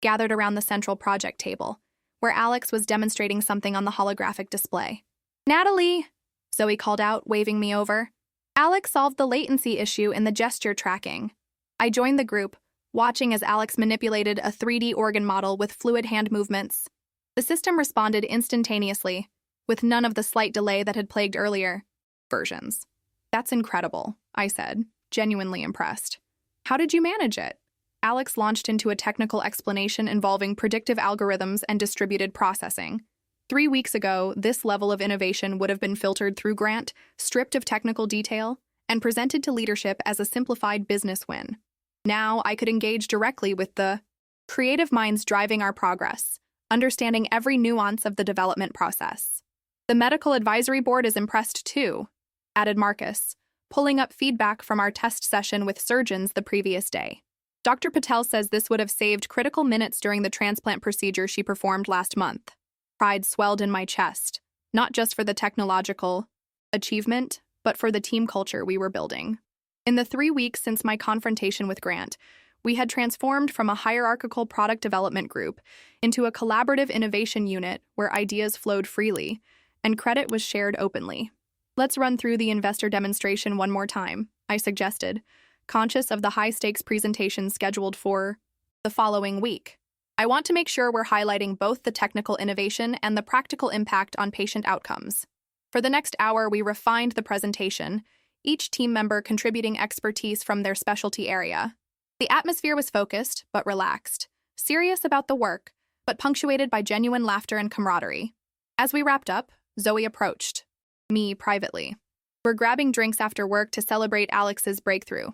gathered around the central project table, where Alex was demonstrating something on the holographic display. "Natalie!" Zoe called out, waving me over. Alex solved the latency issue in the gesture tracking. I joined the group, watching as Alex manipulated a 3D organ model with fluid hand movements. The system responded instantaneously, with none of the slight delay that had plagued earlier versions. "That's incredible," I said, genuinely impressed. "How did you manage it?" Alex launched into a technical explanation involving predictive algorithms and distributed processing. 3 weeks ago, this level of innovation would have been filtered through Grant, stripped of technical detail, and presented to leadership as a simplified business win. Now I could engage directly with the creative minds driving our progress, understanding every nuance of the development process. "The medical advisory board is impressed too," added Marcus, pulling up feedback from our test session with surgeons the previous day. "Dr. Patel says this would have saved critical minutes during the transplant procedure she performed last month." Pride swelled in my chest, not just for the technological achievement, but for the team culture we were building. In the 3 weeks since my confrontation with Grant, we had transformed from a hierarchical product development group into a collaborative innovation unit where ideas flowed freely and credit was shared openly. "Let's run through the investor demonstration one more time," I suggested, conscious of the high-stakes presentation scheduled for the following week. "I want to make sure we're highlighting both the technical innovation and the practical impact on patient outcomes." For the next hour, we refined the presentation, each team member contributing expertise from their specialty area. The atmosphere was focused, but relaxed, serious about the work, but punctuated by genuine laughter and camaraderie. As we wrapped up, Zoe approached me privately. We're grabbing drinks after work to celebrate Alex's breakthrough.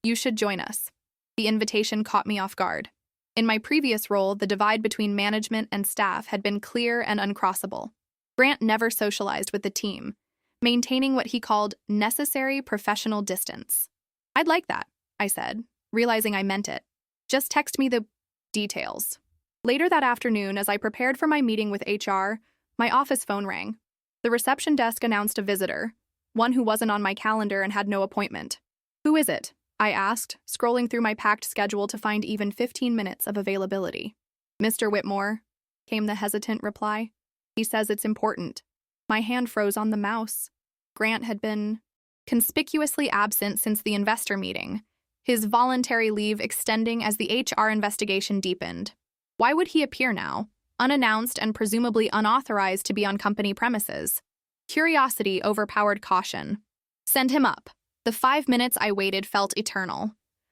You should join us. The invitation caught me off guard. In my previous role, the divide between management and staff had been clear and uncrossable. Grant never socialized with the team, maintaining what he called necessary professional distance. I'd like that, I said, realizing I meant it. Just text me the details. Later that afternoon, as I prepared for my meeting with HR, my office phone rang. The reception desk announced a visitor, one who wasn't on my calendar and had no appointment. Who is it? I asked, scrolling through my packed schedule to find even 15 minutes of availability. Mr. Whitmore, came the hesitant reply. He says it's important. My hand froze on the mouse. Grant had been conspicuously absent since the investor meeting, his voluntary leave extending as the HR investigation deepened. Why would he appear now, unannounced and presumably unauthorized to be on company premises? Curiosity overpowered caution. Send him up. The 5 minutes I waited felt eternal.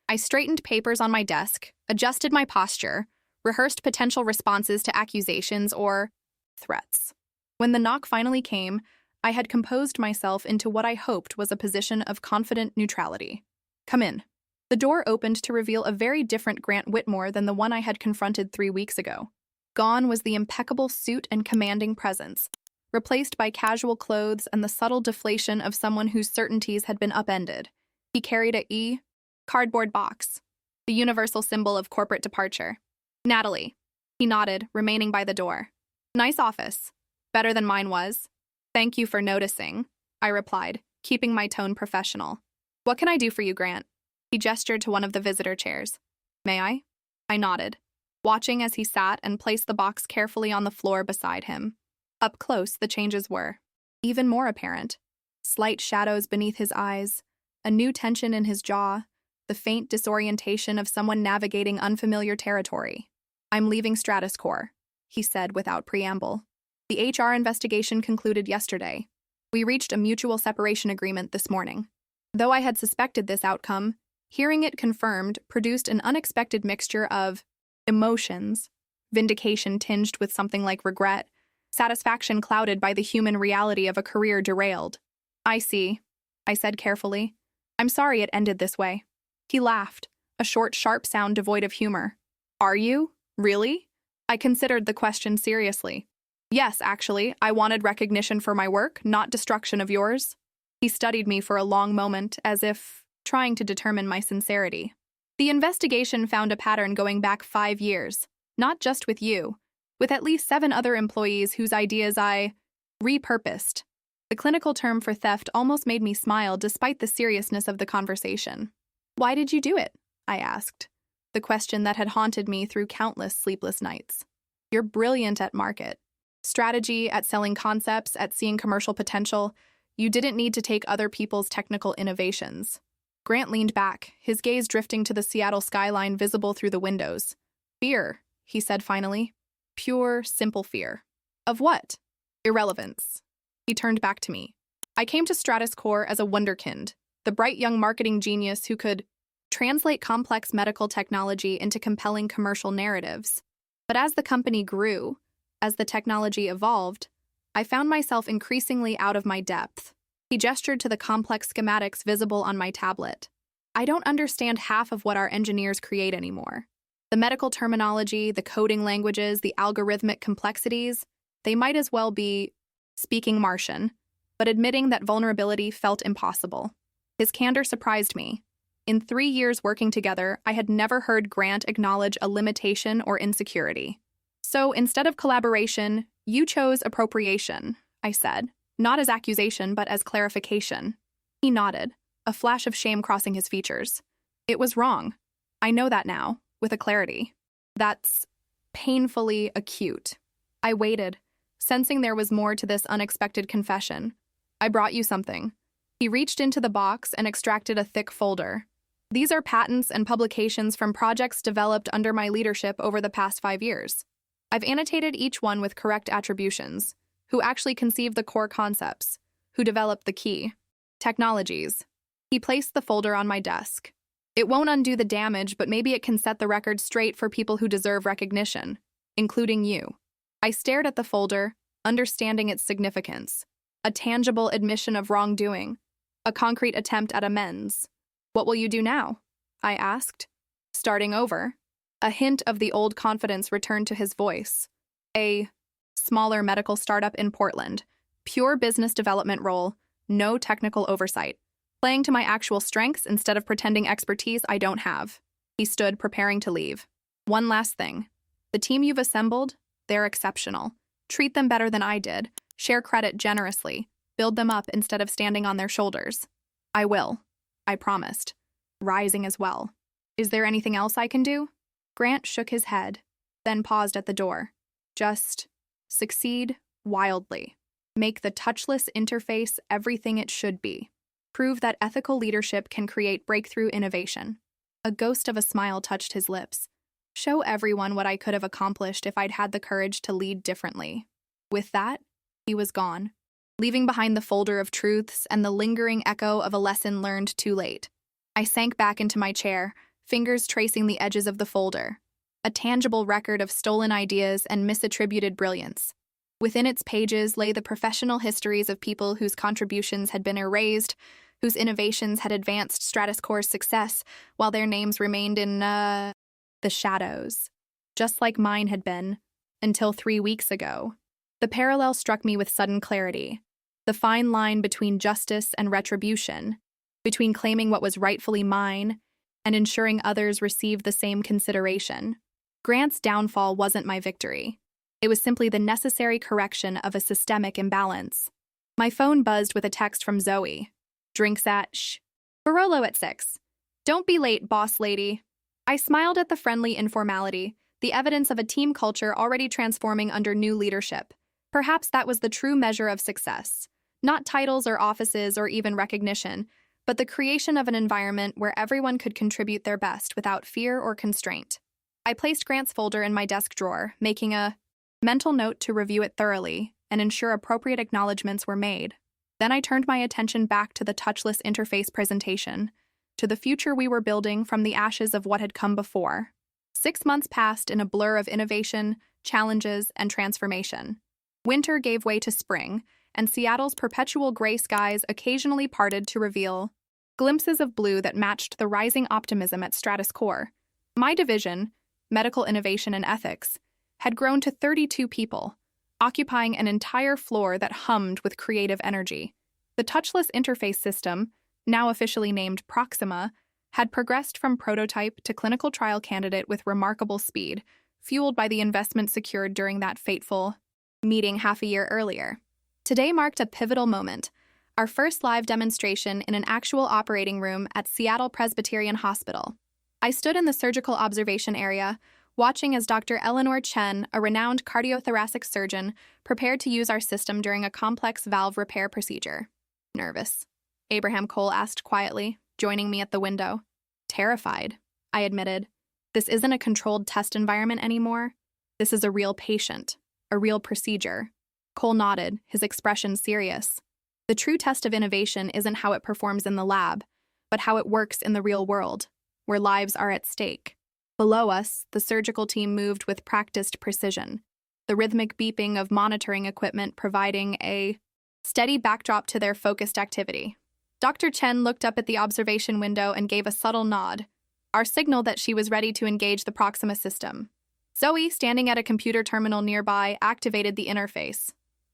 I straightened papers on my desk, adjusted my posture, rehearsed potential responses to accusations or threats. When the knock finally came, I had composed myself into what I hoped was a position of confident neutrality. Come in. The door opened to reveal a very different Grant Whitmore than the one I had confronted 3 weeks ago. Gone was the impeccable suit and commanding presence, replaced by casual clothes and the subtle deflation of someone whose certainties had been upended. He carried a cardboard box, the universal symbol of corporate departure. Natalie. He nodded, remaining by the door. Nice office. Better than mine was. Thank you for noticing, I replied, keeping my tone professional. What can I do for you, Grant? He gestured to one of the visitor chairs. May I? I nodded, watching as he sat and placed the box carefully on the floor beside him. Up close, the changes were even more apparent. Slight shadows beneath his eyes, a new tension in his jaw, the faint disorientation of someone navigating unfamiliar territory. I'm leaving Stratus Corp, he said without preamble. The HR investigation concluded yesterday. We reached a mutual separation agreement this morning. Though I had suspected this outcome, hearing it confirmed produced an unexpected mixture of emotions, vindication tinged with something like regret, satisfaction clouded by the human reality of a career derailed. I see, I said carefully. I'm sorry it ended this way. He laughed, a short, sharp sound devoid of humor. Are you? Really? I considered the question seriously. Yes, actually, I wanted recognition for my work, not destruction of yours. He studied me for a long moment, as if trying to determine my sincerity. The investigation found a pattern going back 5 years, not just with you, with at least 7 other employees whose ideas I repurposed. The clinical term for theft almost made me smile despite the seriousness of the conversation. Why did you do it? I asked, the question that had haunted me through countless sleepless nights. You're brilliant at market strategy, at selling concepts, at seeing commercial potential. You didn't need to take other people's technical innovations. Grant leaned back, his gaze drifting to the Seattle skyline visible through the windows. Fear, he said finally. Pure, simple fear. Of what? Irrelevance. He turned back to me. I came to Stratus Corp as a wunderkind, the bright young marketing genius who could translate complex medical technology into compelling commercial narratives. But as the company grew, as the technology evolved, I found myself increasingly out of my depth. He gestured to the complex schematics visible on my tablet. I don't understand half of what our engineers create anymore. The medical terminology, the coding languages, the algorithmic complexities, they might as well be speaking Martian, but admitting that vulnerability felt impossible. His candor surprised me. In 3 years working together, I had never heard Grant acknowledge a limitation or insecurity. So instead of collaboration, you chose appropriation, I said, not as accusation but as clarification. He nodded, a flash of shame crossing his features. It was wrong. I know that now, with a clarity. That's painfully acute. I waited, sensing there was more to this unexpected confession. I brought you something. He reached into the box and extracted a thick folder. These are patents and publications from projects developed under my leadership over the past 5 years. I've annotated each one with correct attributions, who actually conceived the core concepts, who developed the key technologies. He placed the folder on my desk. It won't undo the damage, but maybe it can set the record straight for people who deserve recognition. including you. I stared at the folder, understanding its significance. A tangible admission of wrongdoing. A concrete attempt at amends. What will you do now? I asked. Starting over. A hint of the old confidence returned to his voice. A smaller medical startup in Portland. Pure business development role. No technical oversight. Playing to my actual strengths instead of pretending expertise I don't have. He stood, preparing to leave. One last thing. The team you've assembled, they're exceptional. Treat them better than I did. Share credit generously. Build them up instead of standing on their shoulders. I will. I promised. Rising as well. Is there anything else I can do? Grant shook his head, then paused at the door. Just succeed wildly. Make the touchless interface everything it should be. Prove that ethical leadership can create breakthrough innovation. A ghost of a smile touched his lips. Show everyone what I could have accomplished if I'd had the courage to lead differently. With that, he was gone, leaving behind the folder of truths and the lingering echo of a lesson learned too late. I sank back into my chair, fingers tracing the edges of the folder, a tangible record of stolen ideas and misattributed brilliance. Within its pages lay the professional histories of people whose contributions had been erased, whose innovations had advanced Stratus Corps' success, while their names remained in, the shadows, just like mine had been, until 3 weeks ago. The parallel struck me with sudden clarity. The fine line between justice and retribution, between claiming what was rightfully mine and ensuring others received the same consideration. Grant's downfall wasn't my victory. It was simply the necessary correction of a systemic imbalance. My phone buzzed with a text from Zoe. Drinks at Barolo at 6. Don't be late, boss lady. I smiled at the friendly informality, the evidence of a team culture already transforming under new leadership. Perhaps that was the true measure of success. Not titles or offices or even recognition, but the creation of an environment where everyone could contribute their best without fear or constraint. I placed Grant's folder in my desk drawer, making a mental note to review it thoroughly and ensure appropriate acknowledgments were made. Then I turned my attention back to the touchless interface presentation, to the future we were building from the ashes of what had come before. 6 months passed in a blur of innovation, challenges, and transformation. Winter gave way to spring, and Seattle's perpetual gray skies occasionally parted to reveal glimpses of blue that matched the rising optimism at Stratus Corps. My division, Medical Innovation and Ethics, had grown to 32 people, occupying an entire floor that hummed with creative energy. The touchless interface system, now officially named Proxima, had progressed from prototype to clinical trial candidate with remarkable speed, fueled by the investment secured during that fateful meeting half a year earlier. Today marked a pivotal moment, our first live demonstration in an actual operating room at Seattle Presbyterian Hospital. I stood in the surgical observation area, watching as Dr. Eleanor Chen, a renowned cardiothoracic surgeon, prepared to use our system during a complex valve repair procedure. Nervous, Abraham Cole asked quietly, joining me at the window. Terrified, I admitted. This isn't a controlled test environment anymore. This is a real patient, a real procedure. Cole nodded, his expression serious. The true test of innovation isn't how it performs in the lab, but how it works in the real world, where lives are at stake. Below us, the surgical team moved with practiced precision, the rhythmic beeping of monitoring equipment providing a steady backdrop to their focused activity. Dr. Chen looked up at the observation window and gave a subtle nod, our signal that she was ready to engage the Proxima system. Zoe, standing at a computer terminal nearby, activated the interface.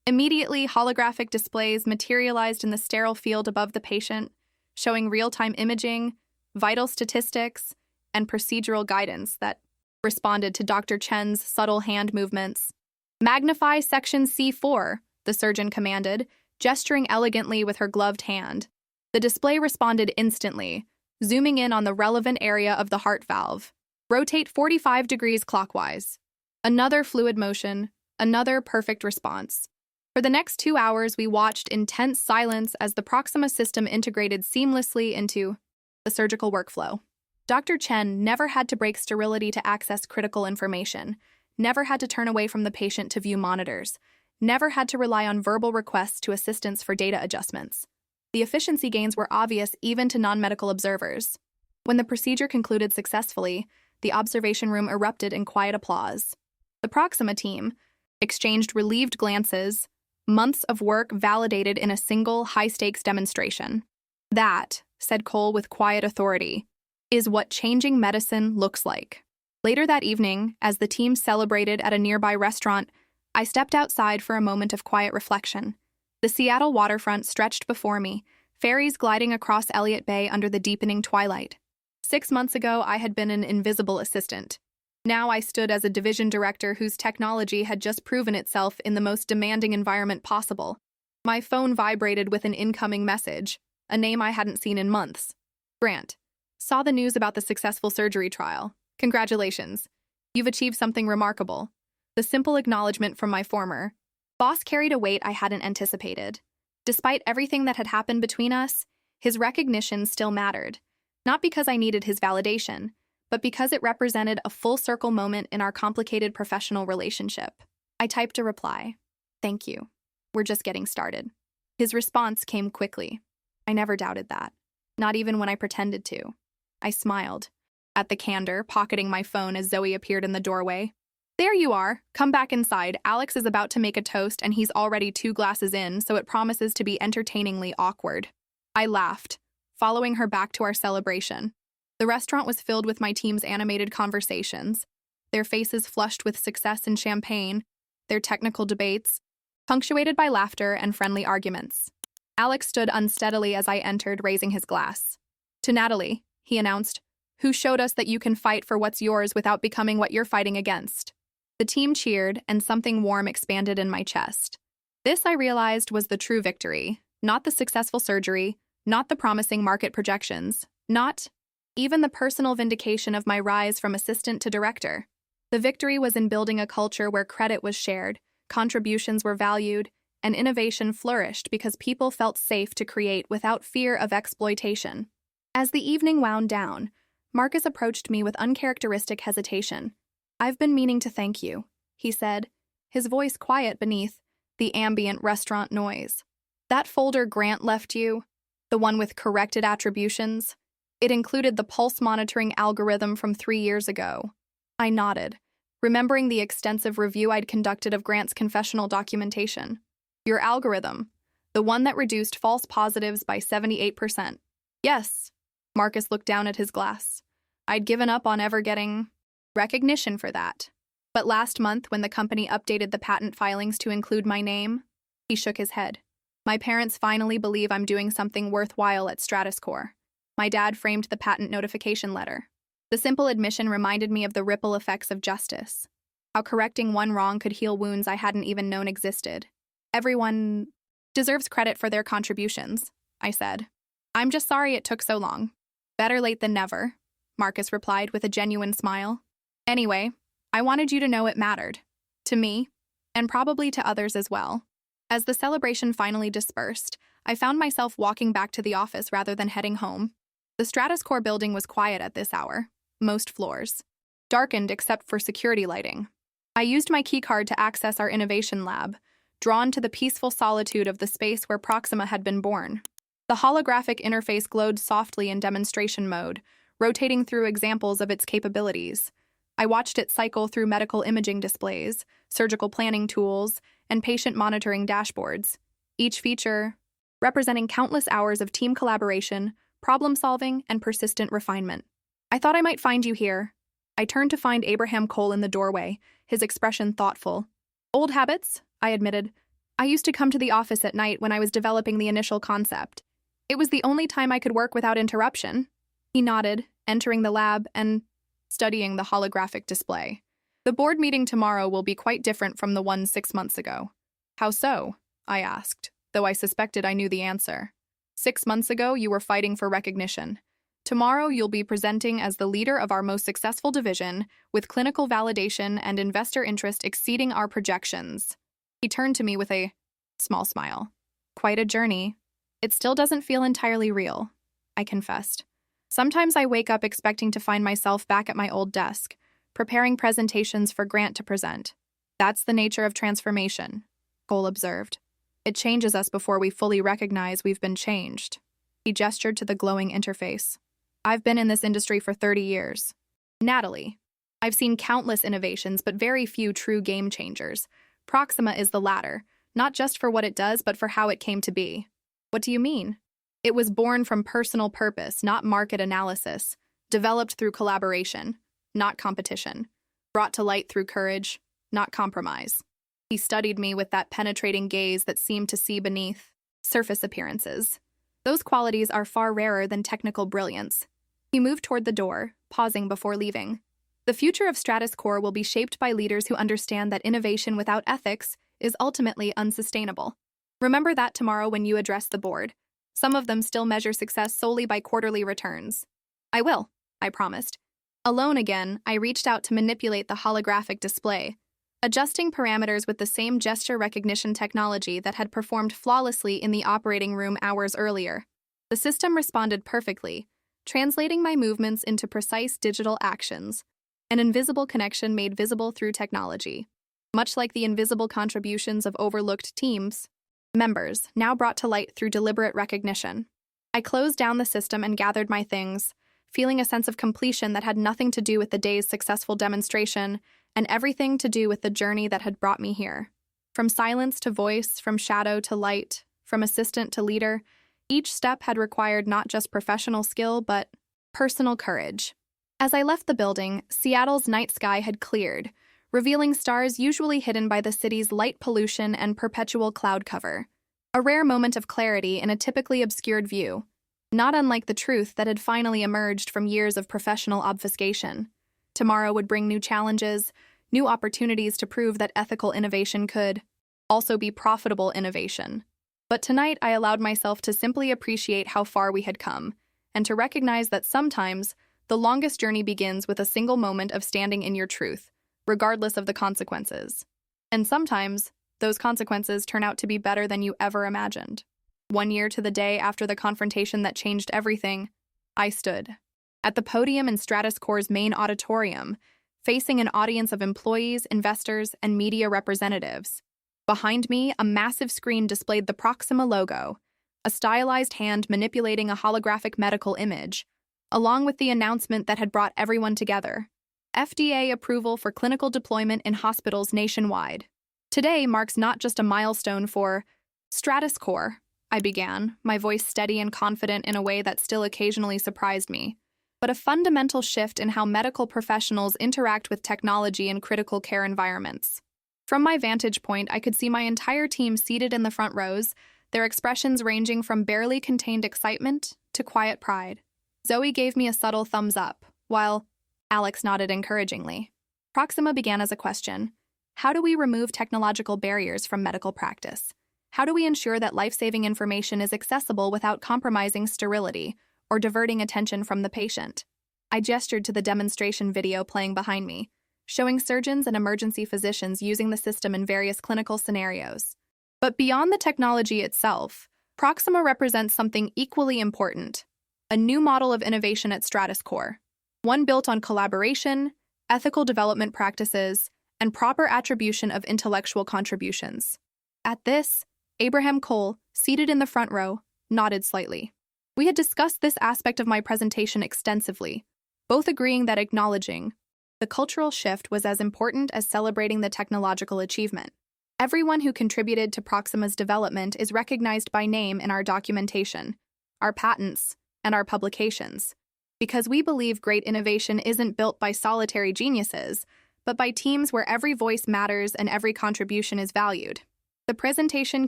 Immediately, holographic displays materialized in the sterile field above the patient, showing real-time imaging, vital statistics, and procedural guidance that responded to Dr. Chen's subtle hand movements. Magnify section C4, the surgeon commanded, gesturing elegantly with her gloved hand. The display responded instantly, zooming in on the relevant area of the heart valve. Rotate 45 degrees clockwise. Another fluid motion, another perfect response. For the next 2 hours, we watched intense silence as the Proxima system integrated seamlessly into the surgical workflow. Dr. Chen never had to break sterility to access critical information, never had to turn away from the patient to view monitors, never had to rely on verbal requests to assistants for data adjustments. The efficiency gains were obvious even to non-medical observers. When the procedure concluded successfully, the observation room erupted in quiet applause. The Proxima team exchanged relieved glances, months of work validated in a single high-stakes demonstration. That, said Cole with quiet authority, is what changing medicine looks like. Later that evening, as the team celebrated at a nearby restaurant, I stepped outside for a moment of quiet reflection. The Seattle waterfront stretched before me, ferries gliding across Elliott Bay under the deepening twilight. 6 months ago, I had been an invisible assistant. Now I stood as a division director whose technology had just proven itself in the most demanding environment possible. My phone vibrated with an incoming message, a name I hadn't seen in months. Grant. Saw the news about the successful surgery trial. Congratulations. You've achieved something remarkable. The simple acknowledgement from my former boss carried a weight I hadn't anticipated. Despite everything that had happened between us, his recognition still mattered. Not because I needed his validation, but because it represented a full-circle moment in our complicated professional relationship. I typed a reply. Thank you. We're just getting started. His response came quickly. I never doubted that. Not even when I pretended to. I smiled at the candor, pocketing my phone as Zoe appeared in the doorway. There you are. Come back inside. Alex is about to make a toast and he's already 2 glasses in, so it promises to be entertainingly awkward. I laughed, following her back to our celebration. The restaurant was filled with my team's animated conversations, their faces flushed with success and champagne, their technical debates, punctuated by laughter and friendly arguments. Alex stood unsteadily as I entered, raising his glass. To Natalie, he announced, who showed us that you can fight for what's yours without becoming what you're fighting against. The team cheered, and something warm expanded in my chest. This, I realized, was the true victory, not the successful surgery, not the promising market projections, not even the personal vindication of my rise from assistant to director. The victory was in building a culture where credit was shared, contributions were valued, and innovation flourished because people felt safe to create without fear of exploitation. As the evening wound down, Marcus approached me with uncharacteristic hesitation. I've been meaning to thank you, he said, his voice quiet beneath the ambient restaurant noise. That folder Grant left you, the one with corrected attributions, it included the pulse monitoring algorithm from 3 years ago. I nodded, remembering the extensive review I'd conducted of Grant's confessional documentation. Your algorithm, the one that reduced false positives by 78%. Yes, Marcus looked down at his glass. I'd given up on ever getting recognition for that. But last month, when the company updated the patent filings to include my name, he shook his head. My parents finally believe I'm doing something worthwhile at StratusCore. My dad framed the patent notification letter. The simple admission reminded me of the ripple effects of justice, how correcting one wrong could heal wounds I hadn't even known existed. Everyone deserves credit for their contributions, I said. I'm just sorry it took so long. Better late than never, Marcus replied with a genuine smile. Anyway, I wanted you to know it mattered. To me, and probably to others as well. As the celebration finally dispersed, I found myself walking back to the office rather than heading home. The StratusCore building was quiet at this hour, most floors, darkened except for security lighting. I used my keycard to access our innovation lab, drawn to the peaceful solitude of the space where Proxima had been born. The holographic interface glowed softly in demonstration mode, rotating through examples of its capabilities. I watched it cycle through medical imaging displays, surgical planning tools, and patient monitoring dashboards, each feature representing countless hours of team collaboration, problem-solving, and persistent refinement. I thought I might find you here. I turned to find Abraham Cole in the doorway, his expression thoughtful. Old habits, I admitted. I used to come to the office at night when I was developing the initial concept. It was the only time I could work without interruption. He nodded, entering the lab and studying the holographic display. The board meeting tomorrow will be quite different from the one 6 months ago. How so? I asked, though I suspected I knew the answer. 6 months ago, you were fighting for recognition. Tomorrow, you'll be presenting as the leader of our most successful division, with clinical validation and investor interest exceeding our projections. He turned to me with a small smile. Quite a journey. It still doesn't feel entirely real, I confessed. Sometimes I wake up expecting to find myself back at my old desk, preparing presentations for Grant to present. That's the nature of transformation, Cole observed. It changes us before we fully recognize we've been changed. He gestured to the glowing interface. I've been in this industry for 30 years. Natalie, I've seen countless innovations, but very few true game changers. Proxima is the latter, not just for what it does, but for how it came to be. What do you mean? It was born from personal purpose, not market analysis, developed through collaboration, not competition, brought to light through courage, not compromise. He studied me with that penetrating gaze that seemed to see beneath surface appearances. Those qualities are far rarer than technical brilliance. He moved toward the door, pausing before leaving. The future of Stratus Core will be shaped by leaders who understand that innovation without ethics is ultimately unsustainable. Remember that tomorrow when you address the board. Some of them still measure success solely by quarterly returns. I will, I promised. Alone again, I reached out to manipulate the holographic display, adjusting parameters with the same gesture recognition technology that had performed flawlessly in the operating room hours earlier. The system responded perfectly, translating my movements into precise digital actions, an invisible connection made visible through technology. Much like the invisible contributions of overlooked teams, members, now brought to light through deliberate recognition. I closed down the system and gathered my things, feeling a sense of completion that had nothing to do with the day's successful demonstration and everything to do with the journey that had brought me here. From silence to voice, from shadow to light, from assistant to leader, each step had required not just professional skill, but personal courage. As I left the building, Seattle's night sky had cleared, revealing stars usually hidden by the city's light pollution and perpetual cloud cover. A rare moment of clarity in a typically obscured view, not unlike the truth that had finally emerged from years of professional obfuscation. Tomorrow would bring new challenges, new opportunities to prove that ethical innovation could also be profitable innovation. But tonight I allowed myself to simply appreciate how far we had come, and to recognize that sometimes the longest journey begins with a single moment of standing in your truth, regardless of the consequences. And sometimes, those consequences turn out to be better than you ever imagined. 1 year to the day after the confrontation that changed everything, I stood at the podium in Stratus Core's main auditorium, facing an audience of employees, investors, and media representatives. Behind me, a massive screen displayed the Proxima logo, a stylized hand manipulating a holographic medical image, along with the announcement that had brought everyone together: FDA approval for clinical deployment in hospitals nationwide. Today marks not just a milestone for Stratus Core, I began, my voice steady and confident in a way that still occasionally surprised me, but a fundamental shift in how medical professionals interact with technology in critical care environments. From my vantage point, I could see my entire team seated in the front rows, their expressions ranging from barely contained excitement to quiet pride. Zoe gave me a subtle thumbs up, while Alex nodded encouragingly. Proxima began as a question: how do we remove technological barriers from medical practice? How do we ensure that life-saving information is accessible without compromising sterility or diverting attention from the patient? I gestured to the demonstration video playing behind me, showing surgeons and emergency physicians using the system in various clinical scenarios. But beyond the technology itself, Proxima represents something equally important: a new model of innovation at Stratus Core, one built on collaboration, ethical development practices, and proper attribution of intellectual contributions. At this, Abraham Cole, seated in the front row, nodded slightly. We had discussed this aspect of my presentation extensively, both agreeing that acknowledging the cultural shift was as important as celebrating the technological achievement. Everyone who contributed to Proxima's development is recognized by name in our documentation, our patents, and our publications, because we believe great innovation isn't built by solitary geniuses, but by teams where every voice matters and every contribution is valued. The presentation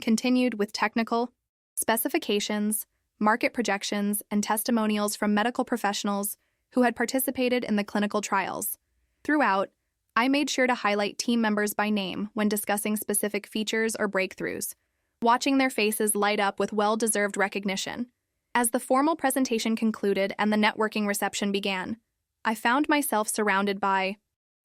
continued with technical specifications, market projections, and testimonials from medical professionals who had participated in the clinical trials. Throughout, I made sure to highlight team members by name when discussing specific features or breakthroughs, watching their faces light up with well-deserved recognition. As the formal presentation concluded and the networking reception began, I found myself surrounded by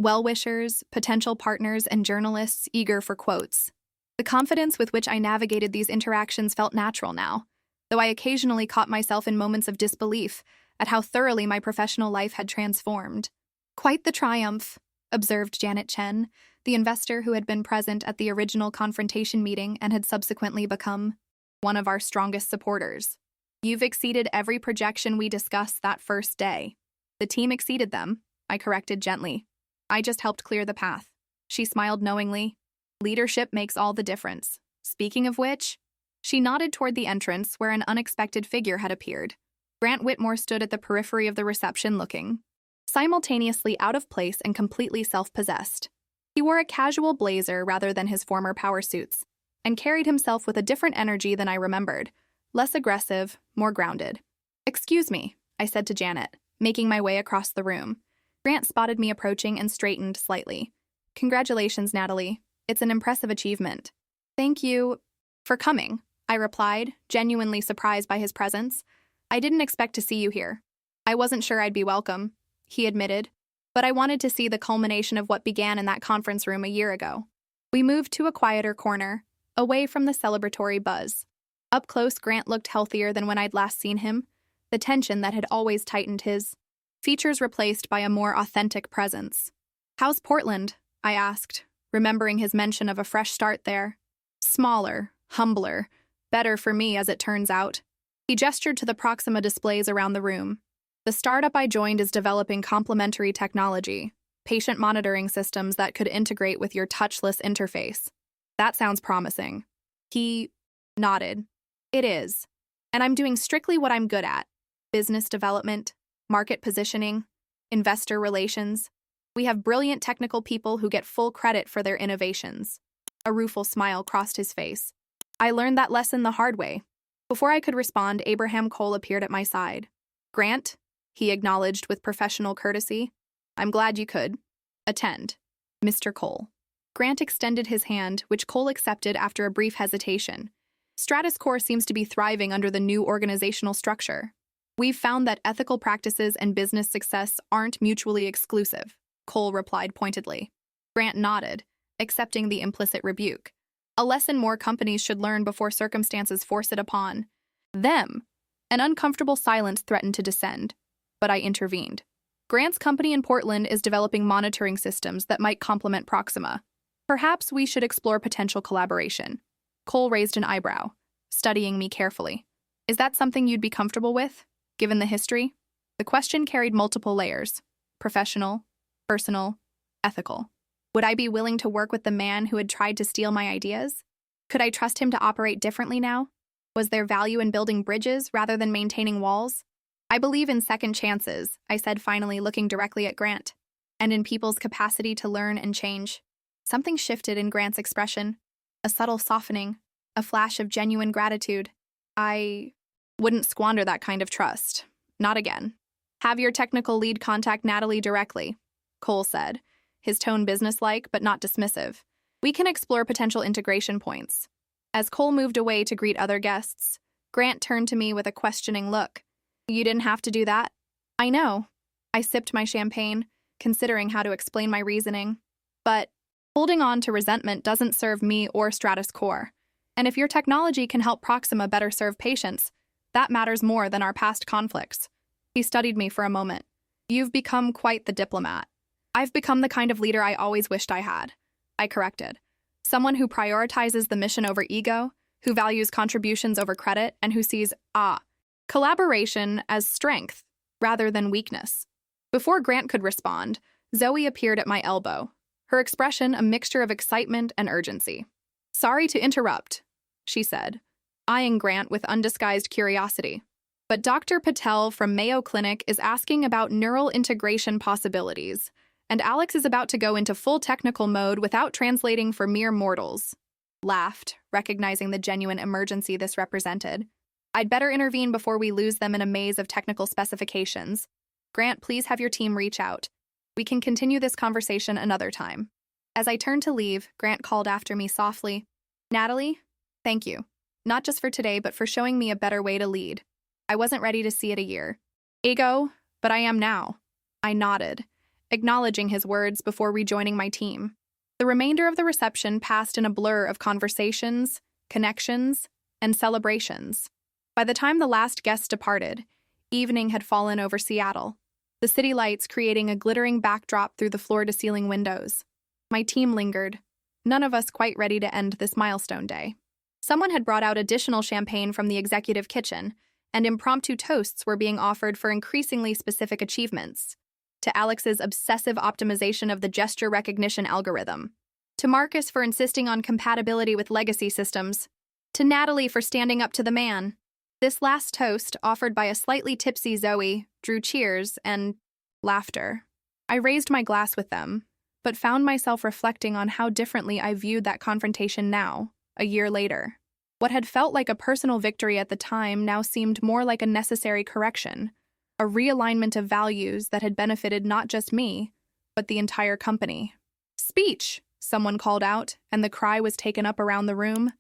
well-wishers, potential partners, and journalists eager for quotes. The confidence with which I navigated these interactions felt natural now, though I occasionally caught myself in moments of disbelief at how thoroughly my professional life had transformed. Quite the triumph, observed Janet Chen, the investor who had been present at the original confrontation meeting and had subsequently become one of our strongest supporters. You've exceeded every projection we discussed that first day. The team exceeded them, I corrected gently. I just helped clear the path. She smiled knowingly. Leadership makes all the difference. Speaking of which, she nodded toward the entrance where an unexpected figure had appeared. Grant Whitmore stood at the periphery of the reception looking simultaneously out of place and completely self-possessed. He wore a casual blazer rather than his former power suits, and carried himself with a different energy than I remembered, less aggressive, more grounded. "Excuse me," I said to Janet, making my way across the room. Grant spotted me approaching and straightened slightly. "Congratulations, Natalie. It's an impressive achievement." "Thank you for coming," I replied, genuinely surprised by his presence. "I didn't expect to see you here." "I wasn't sure I'd be welcome," he admitted, "but I wanted to see the culmination of what began in that conference room a year ago." We moved to a quieter corner, away from the celebratory buzz. Up close, Grant looked healthier than when I'd last seen him, the tension that had always tightened his features replaced by a more authentic presence. "How's Portland?" I asked, remembering his mention of a fresh start there. "Smaller, humbler, better for me as it turns out." He gestured to the Proxima displays around the room. "The startup I joined is developing complementary technology, patient monitoring systems that could integrate with your touchless interface." "That sounds promising." He nodded. "It is. And I'm doing strictly what I'm good at: business development, market positioning, investor relations. We have brilliant technical people who get full credit for their innovations." A rueful smile crossed his face. "I learned that lesson the hard way." Before I could respond, Abraham Cole appeared at my side. "Grant," he acknowledged with professional courtesy. "I'm glad you could attend, Mr. Cole." Grant extended his hand, which Cole accepted after a brief hesitation. "Stratus Core seems to be thriving under the new organizational structure. We've found that ethical practices and business success aren't mutually exclusive," Cole replied pointedly. Grant nodded, accepting the implicit rebuke. A lesson more companies should learn before circumstances force it upon them. An uncomfortable silence threatened to descend, but I intervened. "Grant's company in Portland is developing monitoring systems that might complement Proxima. Perhaps we should explore potential collaboration." Cole raised an eyebrow, studying me carefully. "Is that something you'd be comfortable with, given the history?" The question carried multiple layers: professional, personal, ethical. Would I be willing to work with the man who had tried to steal my ideas? Could I trust him to operate differently now? Was there value in building bridges rather than maintaining walls? "I believe in second chances," I said, finally looking directly at Grant, "and in people's capacity to learn and change." Something shifted in Grant's expression, a subtle softening, a flash of genuine gratitude. "I wouldn't squander that kind of trust. Not again." "Have your technical lead contact Natalie directly," Cole said, his tone businesslike but not dismissive. "We can explore potential integration points." As Cole moved away to greet other guests, Grant turned to me with a questioning look. "You didn't have to do that?" "I know." I sipped my champagne, considering how to explain my reasoning. "But holding on to resentment doesn't serve me or Stratus Core. And if your technology can help Proxima better serve patients, that matters more than our past conflicts." He studied me for a moment. "You've become quite the diplomat." "I've become the kind of leader I always wished I had," I corrected. "Someone who prioritizes the mission over ego, who values contributions over credit, and who sees, collaboration as strength rather than weakness." Before Grant could respond, Zoe appeared at my elbow, her expression a mixture of excitement and urgency. "Sorry to interrupt," she said, eyeing Grant with undisguised curiosity. "But Dr. Patel from Mayo Clinic is asking about neural integration possibilities, and Alex is about to go into full technical mode without translating for mere mortals." Laughed, recognizing the genuine emergency this represented. "I'd better intervene before we lose them in a maze of technical specifications. Grant, please have your team reach out. We can continue this conversation another time." As I turned to leave, Grant called after me softly, "Natalie, thank you. Not just for today, but for showing me a better way to lead. I wasn't ready to see it a year ago, but I am now." I nodded, acknowledging his words before rejoining my team. The remainder of the reception passed in a blur of conversations, connections, and celebrations. By the time the last guests departed, evening had fallen over Seattle, the city lights creating a glittering backdrop through the floor-to-ceiling windows. My team lingered, none of us quite ready to end this milestone day. Someone had brought out additional champagne from the executive kitchen, and impromptu toasts were being offered for increasingly specific achievements. to Alex's obsessive optimization of the gesture recognition algorithm, to Marcus for insisting on compatibility with legacy systems, to Natalie for standing up to the man. This last toast, offered by a slightly tipsy Zoe, drew cheers and laughter. I raised my glass with them, but found myself reflecting on how differently I viewed that confrontation now, a year later. What had felt like a personal victory at the time now seemed more like a necessary correction, a realignment of values that had benefited not just me, but the entire company. "Speech!" someone called out, and the cry was taken up around the room.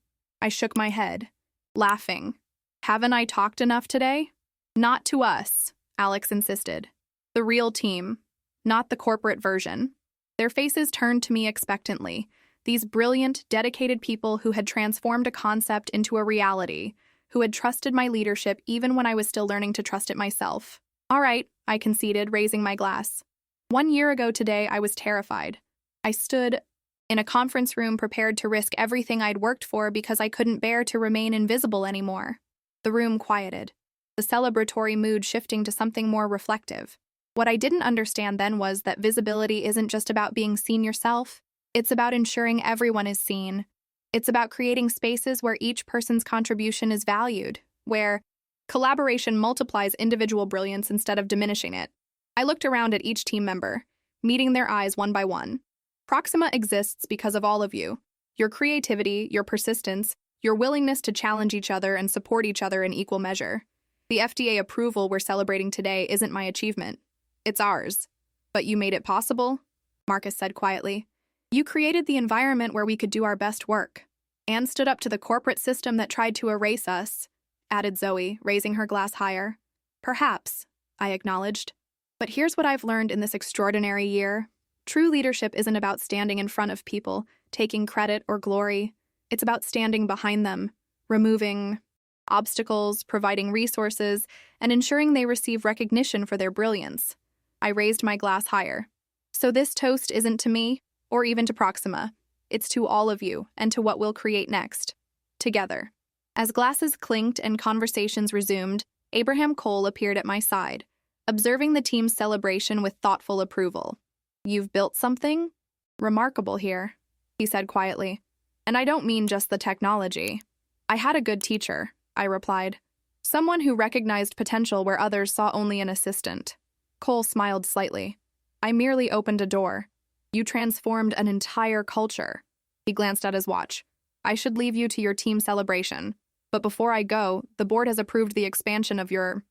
I shook my head, laughing. "Haven't I talked enough today?" "Not to us," Alex insisted. "The real team, not the corporate version." Their faces turned to me expectantly, these brilliant, dedicated people who had transformed a concept into a reality, who had trusted my leadership even when I was still learning to trust it myself. "All right," I conceded, raising my glass. 1 year ago today, I was terrified. I stood in a conference room prepared to risk everything I'd worked for because I couldn't bear to remain invisible anymore. The room quieted, the celebratory mood shifting to something more reflective. What I didn't understand then was that visibility isn't just about being seen yourself. It's about ensuring everyone is seen. It's about creating spaces where each person's contribution is valued, where collaboration multiplies individual brilliance instead of diminishing it. I looked around at each team member, meeting their eyes one by one. Proxima exists because of all of you. Your creativity, your persistence, your willingness to challenge each other and support each other in equal measure. The FDA approval we're celebrating today isn't my achievement. It's ours. But you made it possible, Marcus said quietly. You created the environment where we could do our best work, and stood up to the corporate system that tried to erase us, added Zoe, raising her glass higher. Perhaps, I acknowledged. But here's what I've learned in this extraordinary year. True leadership isn't about standing in front of people, taking credit or glory. It's about standing behind them, removing obstacles, providing resources, and ensuring they receive recognition for their brilliance. I raised my glass higher. So this toast isn't to me, or even to Proxima. It's to all of you, and to what we'll create next. Together. As glasses clinked and conversations resumed, Abraham Cole appeared at my side, observing the team's celebration with thoughtful approval. You've built something remarkable here, he said quietly. And I don't mean just the technology. I had a good teacher, I replied. Someone who recognized potential where others saw only an assistant. Cole smiled slightly. I merely opened a door. You transformed an entire culture. He glanced at his watch. I should leave you to your team celebration. But before I go, the board has approved the expansion of your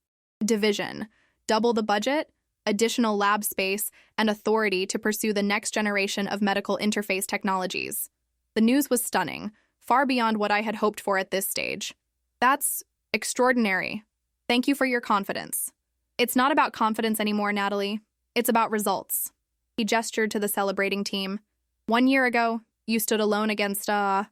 division. Double the budget, additional lab space, and authority to pursue the next generation of medical interface technologies. The news was stunning, far beyond what I had hoped for at this stage. That's extraordinary. Thank you for your confidence. It's not about confidence anymore, Natalie. It's about results. He gestured to the celebrating team. 1 year ago, you stood alone against a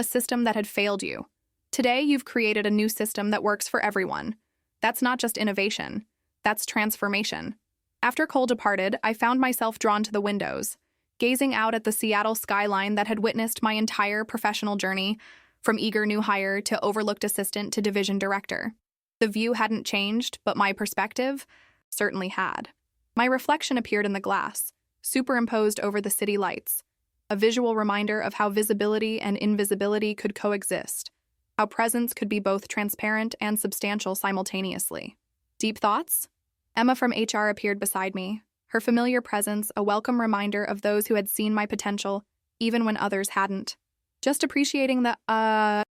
system that had failed you. Today, you've created a new system that works for everyone. That's not just innovation. That's transformation. After Cole departed, I found myself drawn to the windows, gazing out at the Seattle skyline that had witnessed my entire professional journey, from eager new hire to overlooked assistant to division director. The view hadn't changed, but my perspective certainly had. My reflection appeared in the glass, superimposed over the city lights, a visual reminder of how visibility and invisibility could coexist, how presence could be both transparent and substantial simultaneously. Deep thoughts? Emma from HR appeared beside me, her familiar presence a welcome reminder of those who had seen my potential, even when others hadn't. Just appreciating the,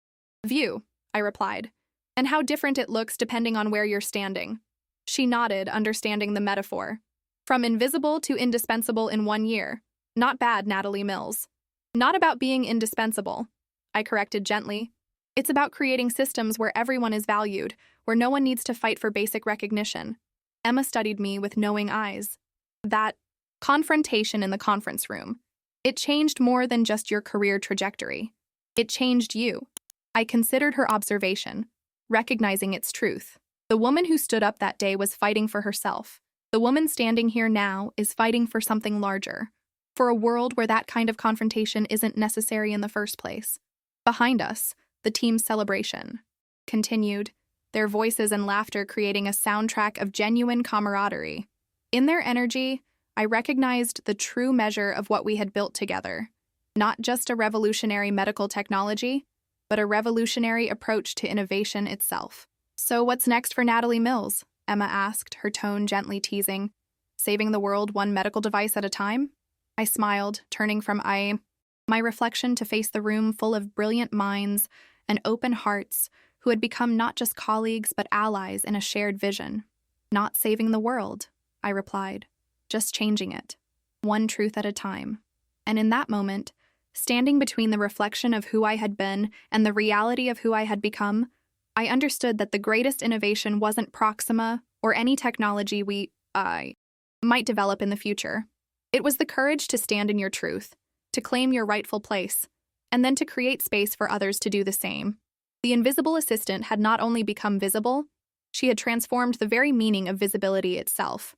view, I replied, and how different it looks depending on where you're standing. She nodded, understanding the metaphor. From invisible to indispensable in 1 year. Not bad, Natalie Mills. Not about being indispensable, I corrected gently. It's about creating systems where everyone is valued, where no one needs to fight for basic recognition. Emma studied me with knowing eyes. That confrontation in the conference room. It changed more than just your career trajectory. It changed you. I considered her observation, recognizing its truth. The woman who stood up that day was fighting for herself. The woman standing here now is fighting for something larger, for a world where that kind of confrontation isn't necessary in the first place. Behind us, the team's celebration continued, their voices and laughter creating a soundtrack of genuine camaraderie. In their energy, I recognized the true measure of what we had built together. Not just a revolutionary medical technology, but a revolutionary approach to innovation itself. "So what's next for Natalie Mills?" Emma asked, her tone gently teasing. "Saving the world one medical device at a time?" I smiled, turning from my reflection to face the room full of brilliant minds and open hearts who had become not just colleagues but allies in a shared vision. "Not saving the world," I replied, "just changing it, one truth at a time." And in that moment, standing between the reflection of who I had been and the reality of who I had become, I understood that the greatest innovation wasn't Proxima or any technology we might develop in the future. It was the courage to stand in your truth, to claim your rightful place, and then to create space for others to do the same. The invisible assistant had not only become visible, she had transformed the very meaning of visibility itself.